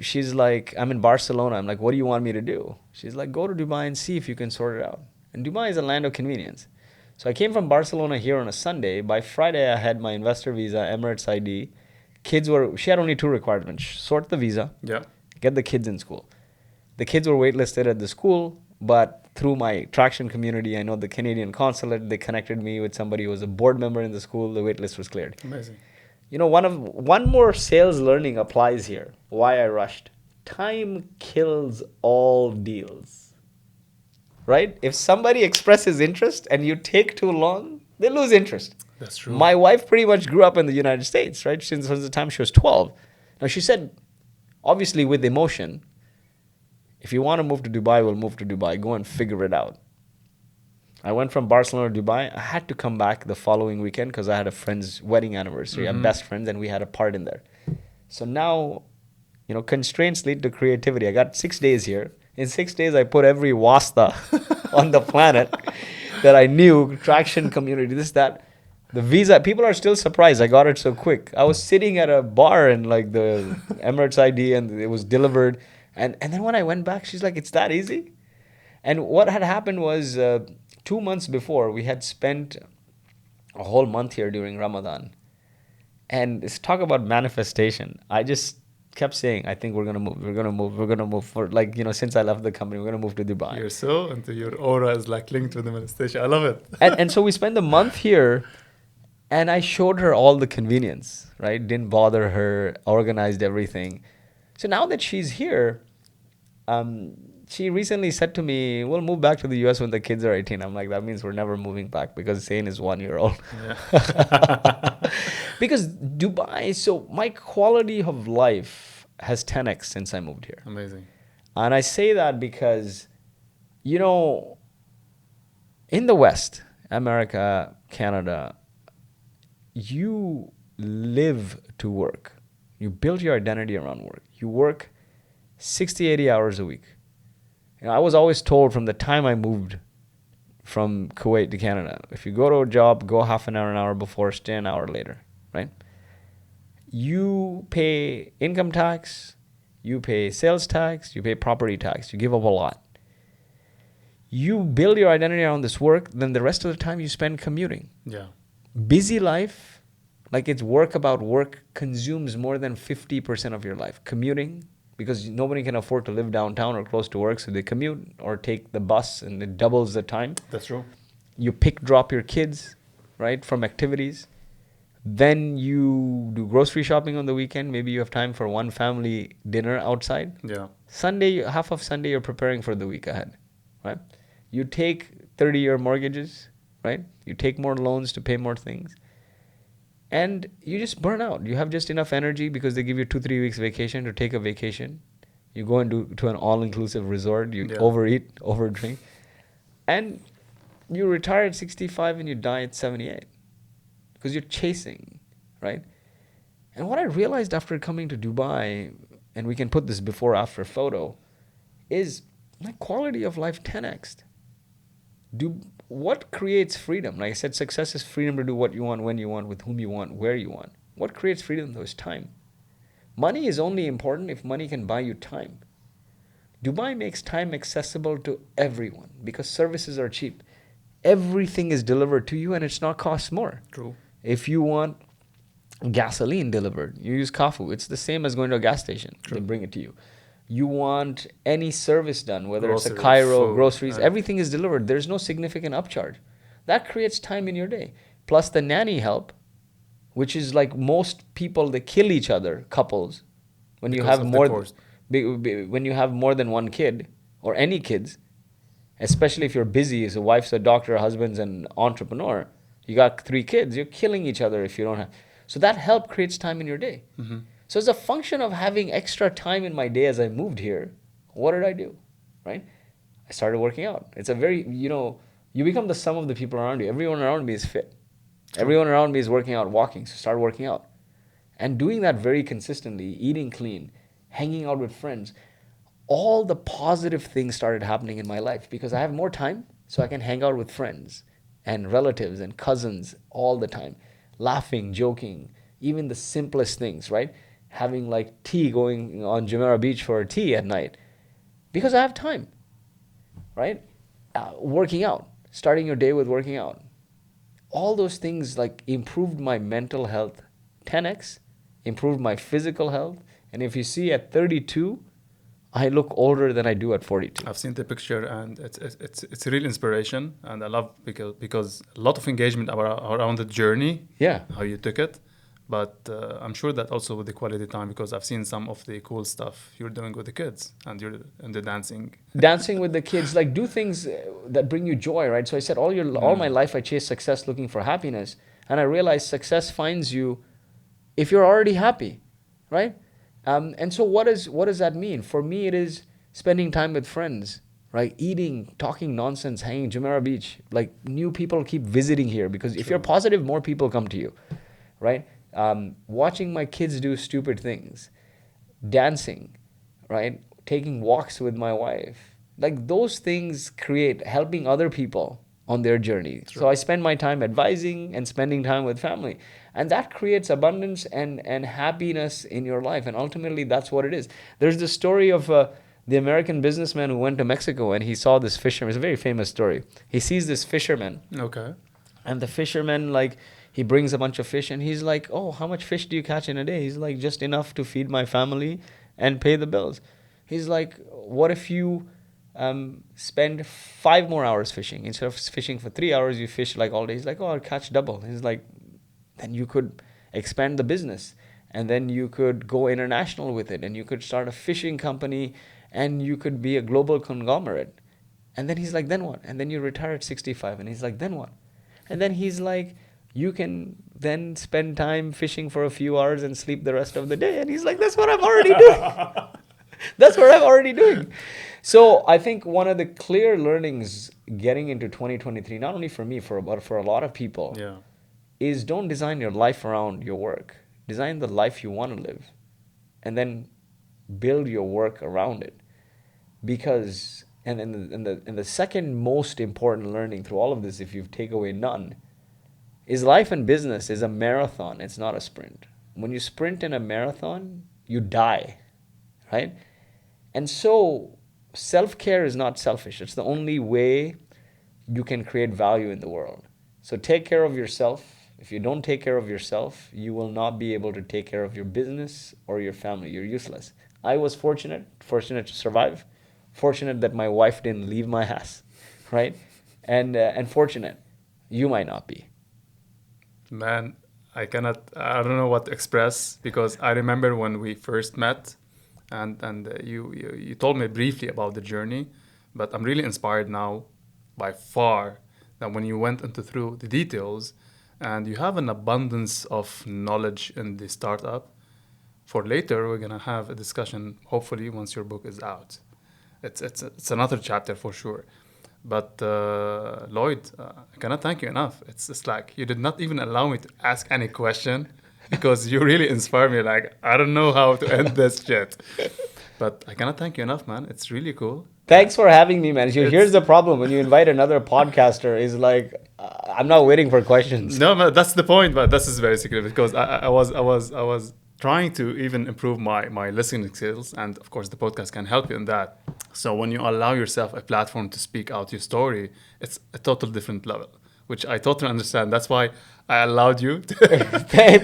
she's like, I'm in Barcelona. I'm like, what do you want me to do? She's like, go to Dubai and see if you can sort it out. And Dubai is a land of convenience. So I came from Barcelona here on a Sunday. By Friday, I had my investor visa, Emirates ID. She had only two requirements: sort the visa, Yeah. get the kids in school. The kids were waitlisted at the school, but through my traction community, I know the Canadian consulate, they connected me with somebody who was a board member in the school. The waitlist was cleared. Amazing. One more sales learning applies here. Why I rushed. Time kills all deals. Right? If somebody expresses interest and you take too long, they lose interest. That's true. My wife pretty much grew up in the United States, right? Since the time she was 12. Now, she said, obviously with emotion, if you want to move to Dubai, we'll move to Dubai. Go and figure it out. I went from Barcelona to Dubai. I had to come back the following weekend because I had a friend's wedding anniversary. I'm best friends, and we had a part in there. So now, constraints lead to creativity. I got 6 days here. In 6 days, I put every wasta on the planet that I knew, traction community, this, that. The visa, people are still surprised I got it so quick. I was sitting at a bar in like the Emirates ID, and it was delivered. And then when I went back, she's like, it's that easy? And what had happened was 2 months before, we had spent a whole month here during Ramadan. And let's talk about manifestation. I just kept saying, I think we're going to move. We're going to move. We're going to move. Since I left the company, we're going to move to Dubai. You're so into your aura is like linked with the manifestation. I love it. and so we spent a month here, and I showed her all the convenience, right? Didn't bother her, organized everything. So now that she's here, she recently said to me, we'll move back to the US when the kids are 18. I'm like, that means we're never moving back because Zayn is 1 year old. Yeah. Because Dubai, so my quality of life has 10x since I moved here. Amazing. And I say that because, in the West, America, Canada, you live to work. You build your identity around work. You work 60, 80 hours a week. I was always told from the time I moved from Kuwait to Canada, if you go to a job, go half an hour before, stay an hour later, right? You pay income tax, you pay sales tax, you pay property tax, you give up a lot. You build your identity around this work, then the rest of the time you spend commuting. Yeah. Busy life, like it's work about work, consumes more than 50% of your life. Commuting, because nobody can afford to live downtown or close to work, so they commute or take the bus, and it doubles the time. That's true. You drop your kids, right, from activities. Then you do grocery shopping on the weekend. Maybe you have time for one family dinner outside. Yeah. Sunday, half of Sunday, you're preparing for the week ahead, right? You take 30-year mortgages, right? You take more loans to pay more things. And you just burn out. You have just enough energy because they give you 2-3 weeks vacation to take a vacation. You go and do to an all-inclusive resort. You overeat, overdrink. And you retire at 65 and you die at 78 because you're chasing, right? And what I realized after coming to Dubai, and we can put this before-after photo, is my quality of life 10x'd. What creates freedom? Like I said, success is freedom to do what you want, when you want, with whom you want, where you want. What creates freedom, though, is time. Money is only important if money can buy you time. Dubai makes time accessible to everyone because services are cheap. Everything is delivered to you and it's not cost more. True. If you want gasoline delivered, you use Kafu. It's the same as going to a gas station. True. They bring it to you. You want any service done, whether it's a Groceries, Cairo, food, groceries, everything is delivered. There's no significant upcharge. That creates time in your day. Plus the nanny help, which is like most people, they kill each other, couples, when you have more than one kid or any kids, especially if you're busy as a wife's a doctor, husband's an entrepreneur, you got 3 kids, you're killing each other if you don't have. So that help creates time in your day. Mm-hmm. So as a function of having extra time in my day as I moved here, what did I do, right? I started working out. It's a very, You become the sum of the people around you. Everyone around me is fit. Everyone around me is working out, walking. So start working out. And doing that very consistently, eating clean, hanging out with friends, all the positive things started happening in my life because I have more time, so I can hang out with friends and relatives and cousins all the time, laughing, joking, even the simplest things, right? Having like tea, going on Jumeirah Beach for tea at night because I have time, right? Working out, starting your day with working out. All those things like improved my mental health 10x, improved my physical health. And if you see at 32, I look older than I do at 42. I've seen the picture, and it's a real inspiration, and I love because a lot of engagement around the journey, Yeah. how you took it. But I'm sure that also with the quality time, because I've seen some of the cool stuff you're doing with the kids, and the dancing. Dancing with the kids, like do things that bring you joy, right? So I said all my life I chased success looking for happiness, and I realized success finds you if you're already happy, right? And so what does that mean? For me, it is spending time with friends, right? Eating, talking nonsense, hanging Jumeirah Beach. Like new people keep visiting here because if you're positive, more people come to you, right? Watching my kids do stupid things, dancing, right? Taking walks with my wife. Like those things create helping other people on their journey. So I spend my time advising and spending time with family. And that creates abundance and happiness in your life. And ultimately, that's what it is. There's the story of the American businessman who went to Mexico and he saw this fisherman. It's a very famous story. He sees this fisherman. Okay. And the fisherman, like, he brings a bunch of fish and he's like, oh, how much fish do you catch in a day? He's like, just enough to feed my family and pay the bills. He's like, what if you spend 5 more hours fishing? Instead of fishing for 3 hours, you fish like all day. He's like, oh, I'll catch double. He's like, then you could expand the business and then you could go international with it and you could start a fishing company and you could be a global conglomerate. And then he's like, then what? And then you retire at 65. And he's like, then what? And then he's like, you can then spend time fishing for a few hours and sleep the rest of the day. And he's like, that's what I'm already doing. That's what I'm already doing. So I think one of the clear learnings getting into 2023, not only for me, but for a lot of people, Yeah. is don't design your life around your work. Design the life you want to live and then build your work around it. Because, and the second most important learning through all of this, if you take away none, is life and business is a marathon. It's not a sprint. When you sprint in a marathon, you die, right? And so self-care is not selfish. It's the only way you can create value in the world. So take care of yourself. If you don't take care of yourself, you will not be able to take care of your business or your family. You're useless. I was fortunate to survive. Fortunate that my wife didn't leave my house, right? And fortunate, you might not be. Man, I don't know what to express, because I remember when we first met and you told me briefly about the journey, but I'm really inspired now by far that when you went into through the details and you have an abundance of knowledge in the startup. For later, we're going to have a discussion, hopefully, once your book is out. It's another chapter for sure. But Lloyd, I cannot thank you enough. It's like you did not even allow me to ask any question because you really inspire me. Like, I don't know how to end this shit. But I cannot thank you enough, man. It's really cool. Thanks for having me, man. Here's the problem. When you invite another podcaster, is like, I'm not waiting for questions. No, that's the point. But this is very significant because I was trying to even improve my listening skills, and of course the podcast can help you in that. So when you allow yourself a platform to speak out your story, it's a total different level, which I totally understand. That's why I allowed you to.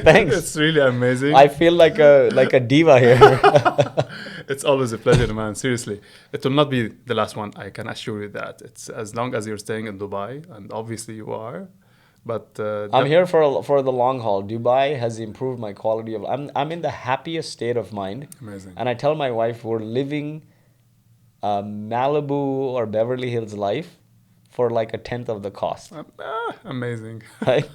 Thanks. It's really amazing. I feel like a diva here. It's always a pleasure, man. Seriously, it will not be the last one. I can assure you that. It's as long as you're staying in Dubai, and obviously you are. But I'm here for the long haul. Dubai has improved my quality of. I'm in the happiest state of mind. Amazing. And I tell my wife we're living Malibu or Beverly Hills life for like a tenth of the cost. Amazing. Right?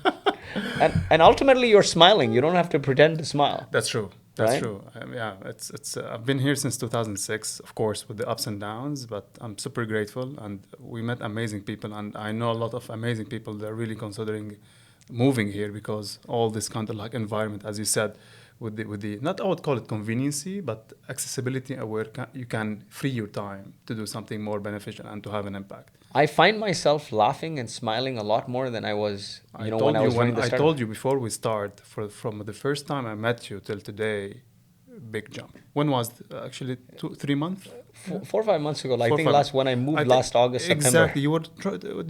And ultimately you're smiling. You don't have to pretend to smile. That's true. That's right? true. Yeah, it's. I've been here since 2006, of course, with the ups and downs, but I'm super grateful, and we met amazing people, and I know a lot of amazing people that are really considering moving here because all this kind of like environment, as you said, with the not I would call it conveniency, but accessibility, where you can free your time to do something more beneficial and to have an impact. I find myself laughing and smiling a lot more than I was, I when told I you was when doing the I startup. told you before we start, from the first time I met you till today, big jump. When was actually 2 3 months? Yeah. 4 or 5 months ago, I think 4 5 months. last when I I moved think last August, September. exactly you were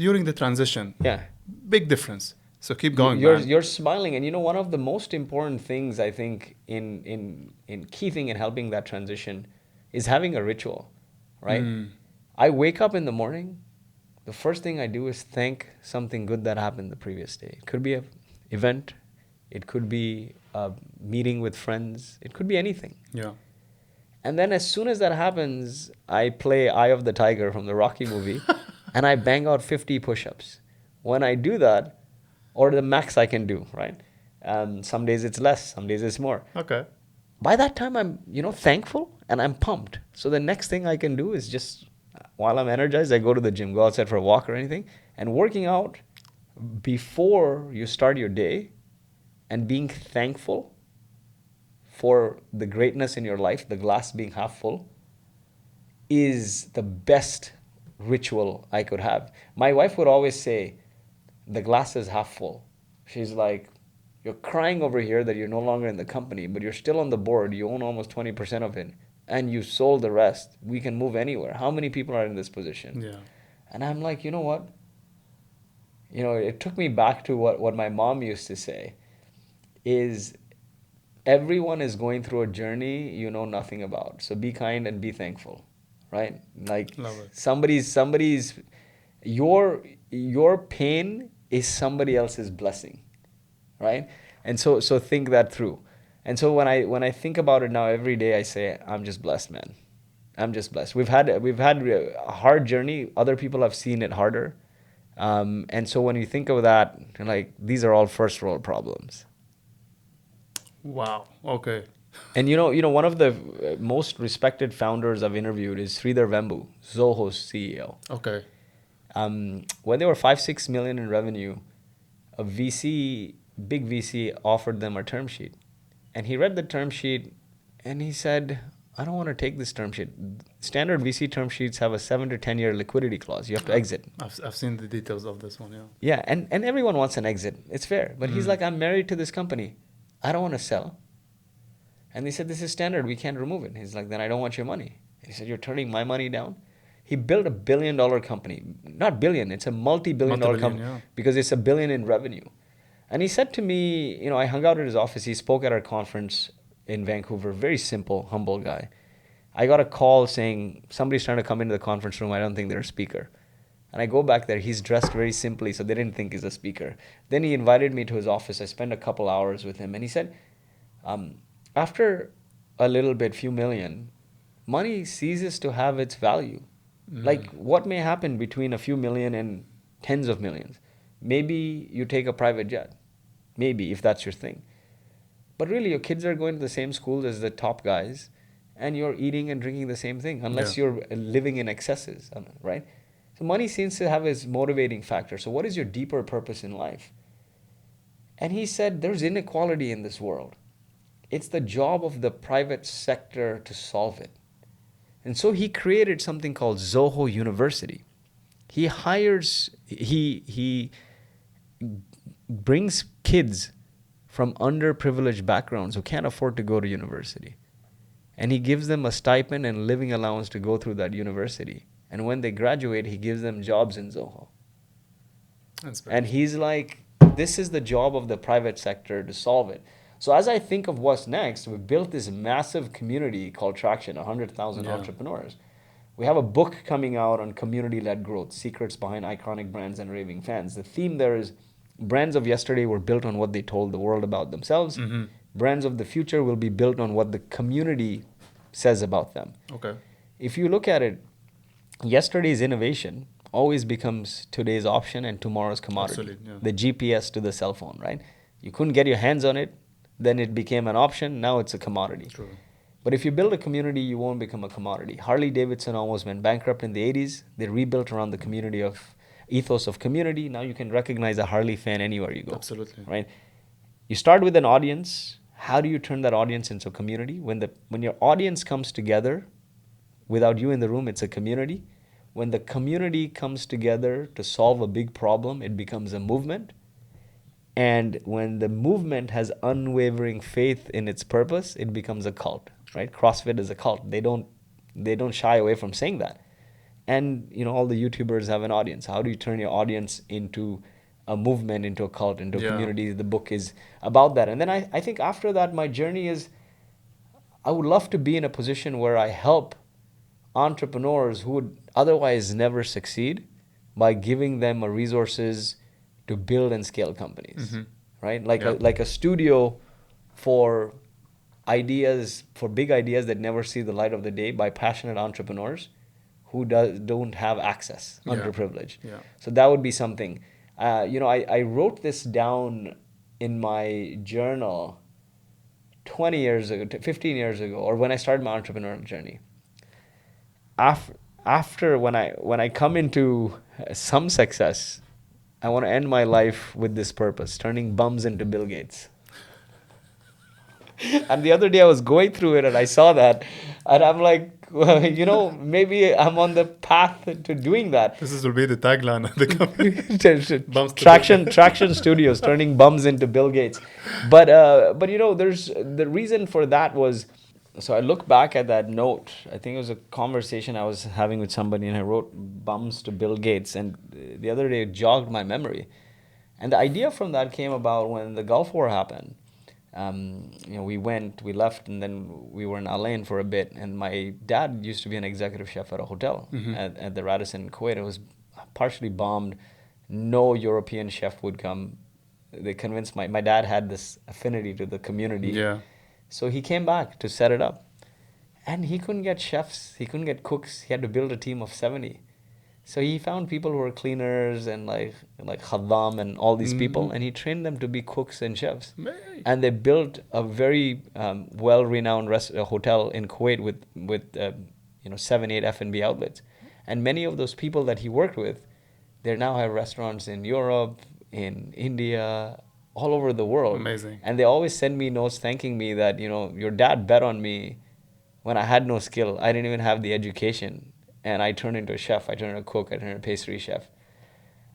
during the transition. Yeah. Big difference. So keep You- going, You're man. you're smiling, and one of the most important things I think in keeping and helping that transition is having a ritual, right? Mm, I wake up in the morning. The first thing I do is thank something good that happened the previous day. It could be a event, it could be a meeting with friends, it could be anything. yeah. And then as soon as that happens, I play Eye of the Tiger from the Rocky movie and I bang out 50 push-ups. When I do that, or the max I can do, right? Some days it's less, some days it's more. Okay. By that time, I'm, thankful and I'm pumped. So the next thing I can do is just, while I'm energized, I go to the gym, go outside for a walk or anything. And working out before you start your day and being thankful for the greatness in your life, the glass being half full, is the best ritual I could have. My wife would always say, the glass is half full. She's like, you're crying over here that you're no longer in the company, but you're still on the board. You own almost 20% of it, and you sold the rest. We can move anywhere. How many people are in this position? Yeah. And I'm like, you know what? It took me back to what my mom used to say is everyone is going through a journey you know nothing about. So be kind and be thankful, right? Like Love it. somebody's your pain is somebody else's blessing, right? And so think that through. And so when I think about it now every day, I say I'm just blessed, man. I'm just blessed. We've had a hard journey. Other people have seen it harder. And so when you think of that, you're like, these are all first world problems. Wow. Okay. And one of the most respected founders I've interviewed is Sridhar Vembu, Zoho's CEO. Okay. When they were 5-6 million in revenue, a big VC offered them a term sheet. And he read the term sheet and he said, I don't want to take this term sheet. Standard VC term sheets have a 7 to 10 year liquidity clause. You have to exit. I've seen the details of this one. Yeah. Yeah, and everyone wants an exit. It's fair. But he's like, I'm married to this company. I don't want to sell. And they said, this is standard. We can't remove it. He's like, then I don't want your money. He said, you're turning my money down? He built $1 billion company. Not billion, it's a multi-billion-dollar company Yeah. because it's $1 billion in revenue. And he said to me, I hung out at his office. He spoke at our conference in Vancouver. Very simple, humble guy. I got a call saying somebody's trying to come into the conference room. I don't think they're a speaker. And I go back there. He's dressed very simply, so they didn't think he's a speaker. Then he invited me to his office. I spent a couple hours with him. And he said, after a little bit, few million, money ceases to have its value. Like, what may happen between a few million and tens of millions? Maybe you take a private jet. Maybe, if that's your thing. But really, your kids are going to the same school as the top guys, and you're eating and drinking the same thing, unless Yeah. you're living in excesses, right? So money seems to have its motivating factor. So what is your deeper purpose in life? And he said, there's inequality in this world. It's the job of the private sector to solve it. And so he created something called Zoho University. He brings kids from underprivileged backgrounds who can't afford to go to university. And he gives them a stipend and living allowance to go through that university. And when they graduate, he gives them jobs in Zoho. That's And he's like, this is the job of the private sector to solve it. So as I think of what's next, we built this massive community called Traction, 100,000 Yeah. entrepreneurs. We have a book coming out on community-led growth, secrets behind iconic brands and raving fans. The theme there is brands of yesterday were built on what they told the world about themselves. Mm-hmm. Brands of the future will be built on what the community says about them. Okay. If you look at it, yesterday's innovation always becomes today's option and tomorrow's commodity. Absolutely, yeah. The GPS to the cell phone, right? You couldn't get your hands on it then it became an option. Now it's a commodity. True. But if you build a community, you won't become a commodity. Harley Davidson almost went bankrupt in the 80s. They rebuilt around the community of ethos of community. Now you can recognize a Harley fan anywhere you go. Absolutely. Right? You start with an audience. How do you turn that audience into a community? When your audience comes together, without you in the room, it's a community. When the community comes together to solve a big problem, it becomes a movement. And when the movement has unwavering faith in its purpose, it becomes a cult, right? CrossFit is a cult. They don't shy away from saying that. And all the YouTubers have an audience. How do you turn your audience into a movement, into a cult, into a community? The book is about that. And then I think after that, my journey is, I would love to be in a position where I help entrepreneurs who would otherwise never succeed by giving them resources to build and scale companies, right? Like a studio for ideas, for big ideas that never see the light of the day by passionate entrepreneurs who don't have access, underprivileged. Yeah. So that would be something. I wrote this down in my journal 20 years ago, 15 years ago, or when I started my entrepreneurial journey. After when I come into some success, I want to end my life with this purpose, turning bums into Bill Gates. And the other day I was going through it and I saw that, and I'm like, well, maybe I'm on the path to doing that. This will be the tagline of the company. Traction Studios, turning bums into Bill Gates. But there's the reason for that was, so I look back at that note. I think it was a conversation I was having with somebody, and I wrote bums to Bill Gates. And the other day it jogged my memory. And the idea from that came about when the Gulf War happened. We left, and then we were in Al Ain for a bit. And my dad used to be an executive chef at a hotel at the Radisson in Kuwait. It was partially bombed. No European chef would come. They convinced my dad had this affinity to the community. Yeah. So he came back to set it up. And he couldn't get chefs. He couldn't get cooks. He had to build a team of 70. So he found people who were cleaners and like khaddam and all these people. And he trained them to be cooks and chefs. And they built a very well-renowned hotel in Kuwait with 7-8 F&B outlets. And many of those people that he worked with, they now have restaurants in Europe, in India, all over the world. Amazing. And they always send me notes thanking me that, your dad bet on me when I had no skill. I didn't even have the education. And I turned into a chef. I turned into a cook. I turned into a pastry chef.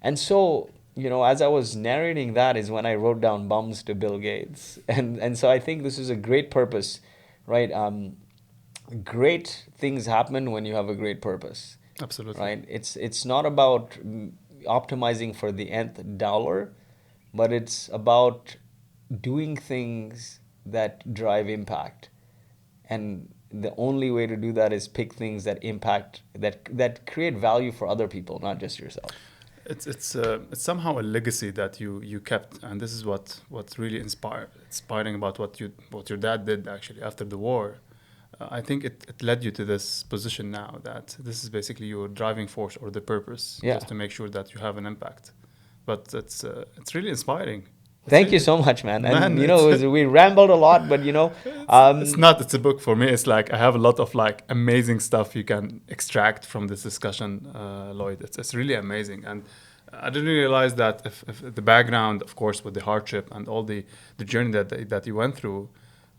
And so, as I was narrating that is when I wrote down bums to Bill Gates. And so I think this is a great purpose, right? Great things happen when you have a great purpose. Absolutely. Right? It's not about optimizing for the nth dollar, but it's about doing things that drive impact. And the only way to do that is pick things that impact, that create value for other people, not just yourself. It's somehow a legacy that you kept, and this is what's really inspiring about what your dad did actually after the war. I think it led you to this position now, that this is basically your driving force or the purpose, just to make sure that you have an impact. But it's really inspiring. Thank you so much, man. And we rambled a lot, but it's a book for me. It's like I have a lot of amazing stuff you can extract from this discussion, Lloyd. It's really amazing, and I didn't realize that if the background, of course, with the hardship and all the journey that you went through.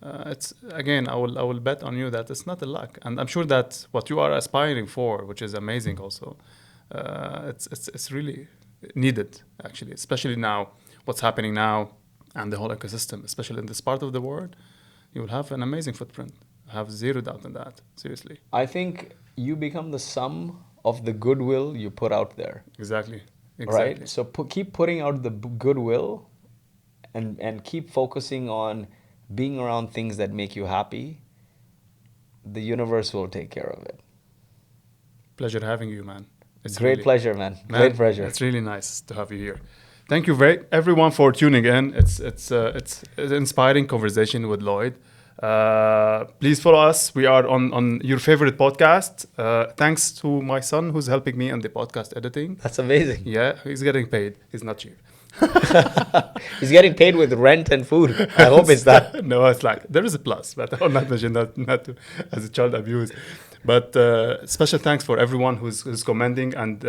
It's again, I will bet on you that it's not a luck, and I'm sure that what you are aspiring for, which is amazing, also, it's really needed actually, especially now. What's happening now and the whole ecosystem, especially in this part of the world, you will have an amazing footprint. I have zero doubt in that, seriously. I think you become the sum of the goodwill you put out there. Exactly. Right? So keep putting out the goodwill and keep focusing on being around things that make you happy. The universe will take care of it. Pleasure having you, man. It's great pleasure, man. Great pleasure. It's really nice to have you here. Thank you everyone for tuning in. It's an inspiring conversation with Lloyd. Please follow us. We are on your favorite podcast. Thanks to my son who's helping me on the podcast editing. That's amazing. Yeah, he's getting paid. He's not cheap. He's getting paid with rent and food. I hope it's that. No, it's like there is a plus, but I'll not mention that not to, as a child abuse. But special thanks for everyone who's commenting, and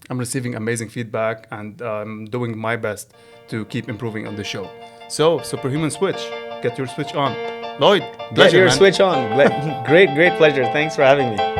I'm receiving amazing feedback, and I'm doing my best to keep improving on the show. So, Superhuman Switch, get your switch on. Lloyd, pleasure, Get your man. switch on. Great pleasure. Thanks for having me.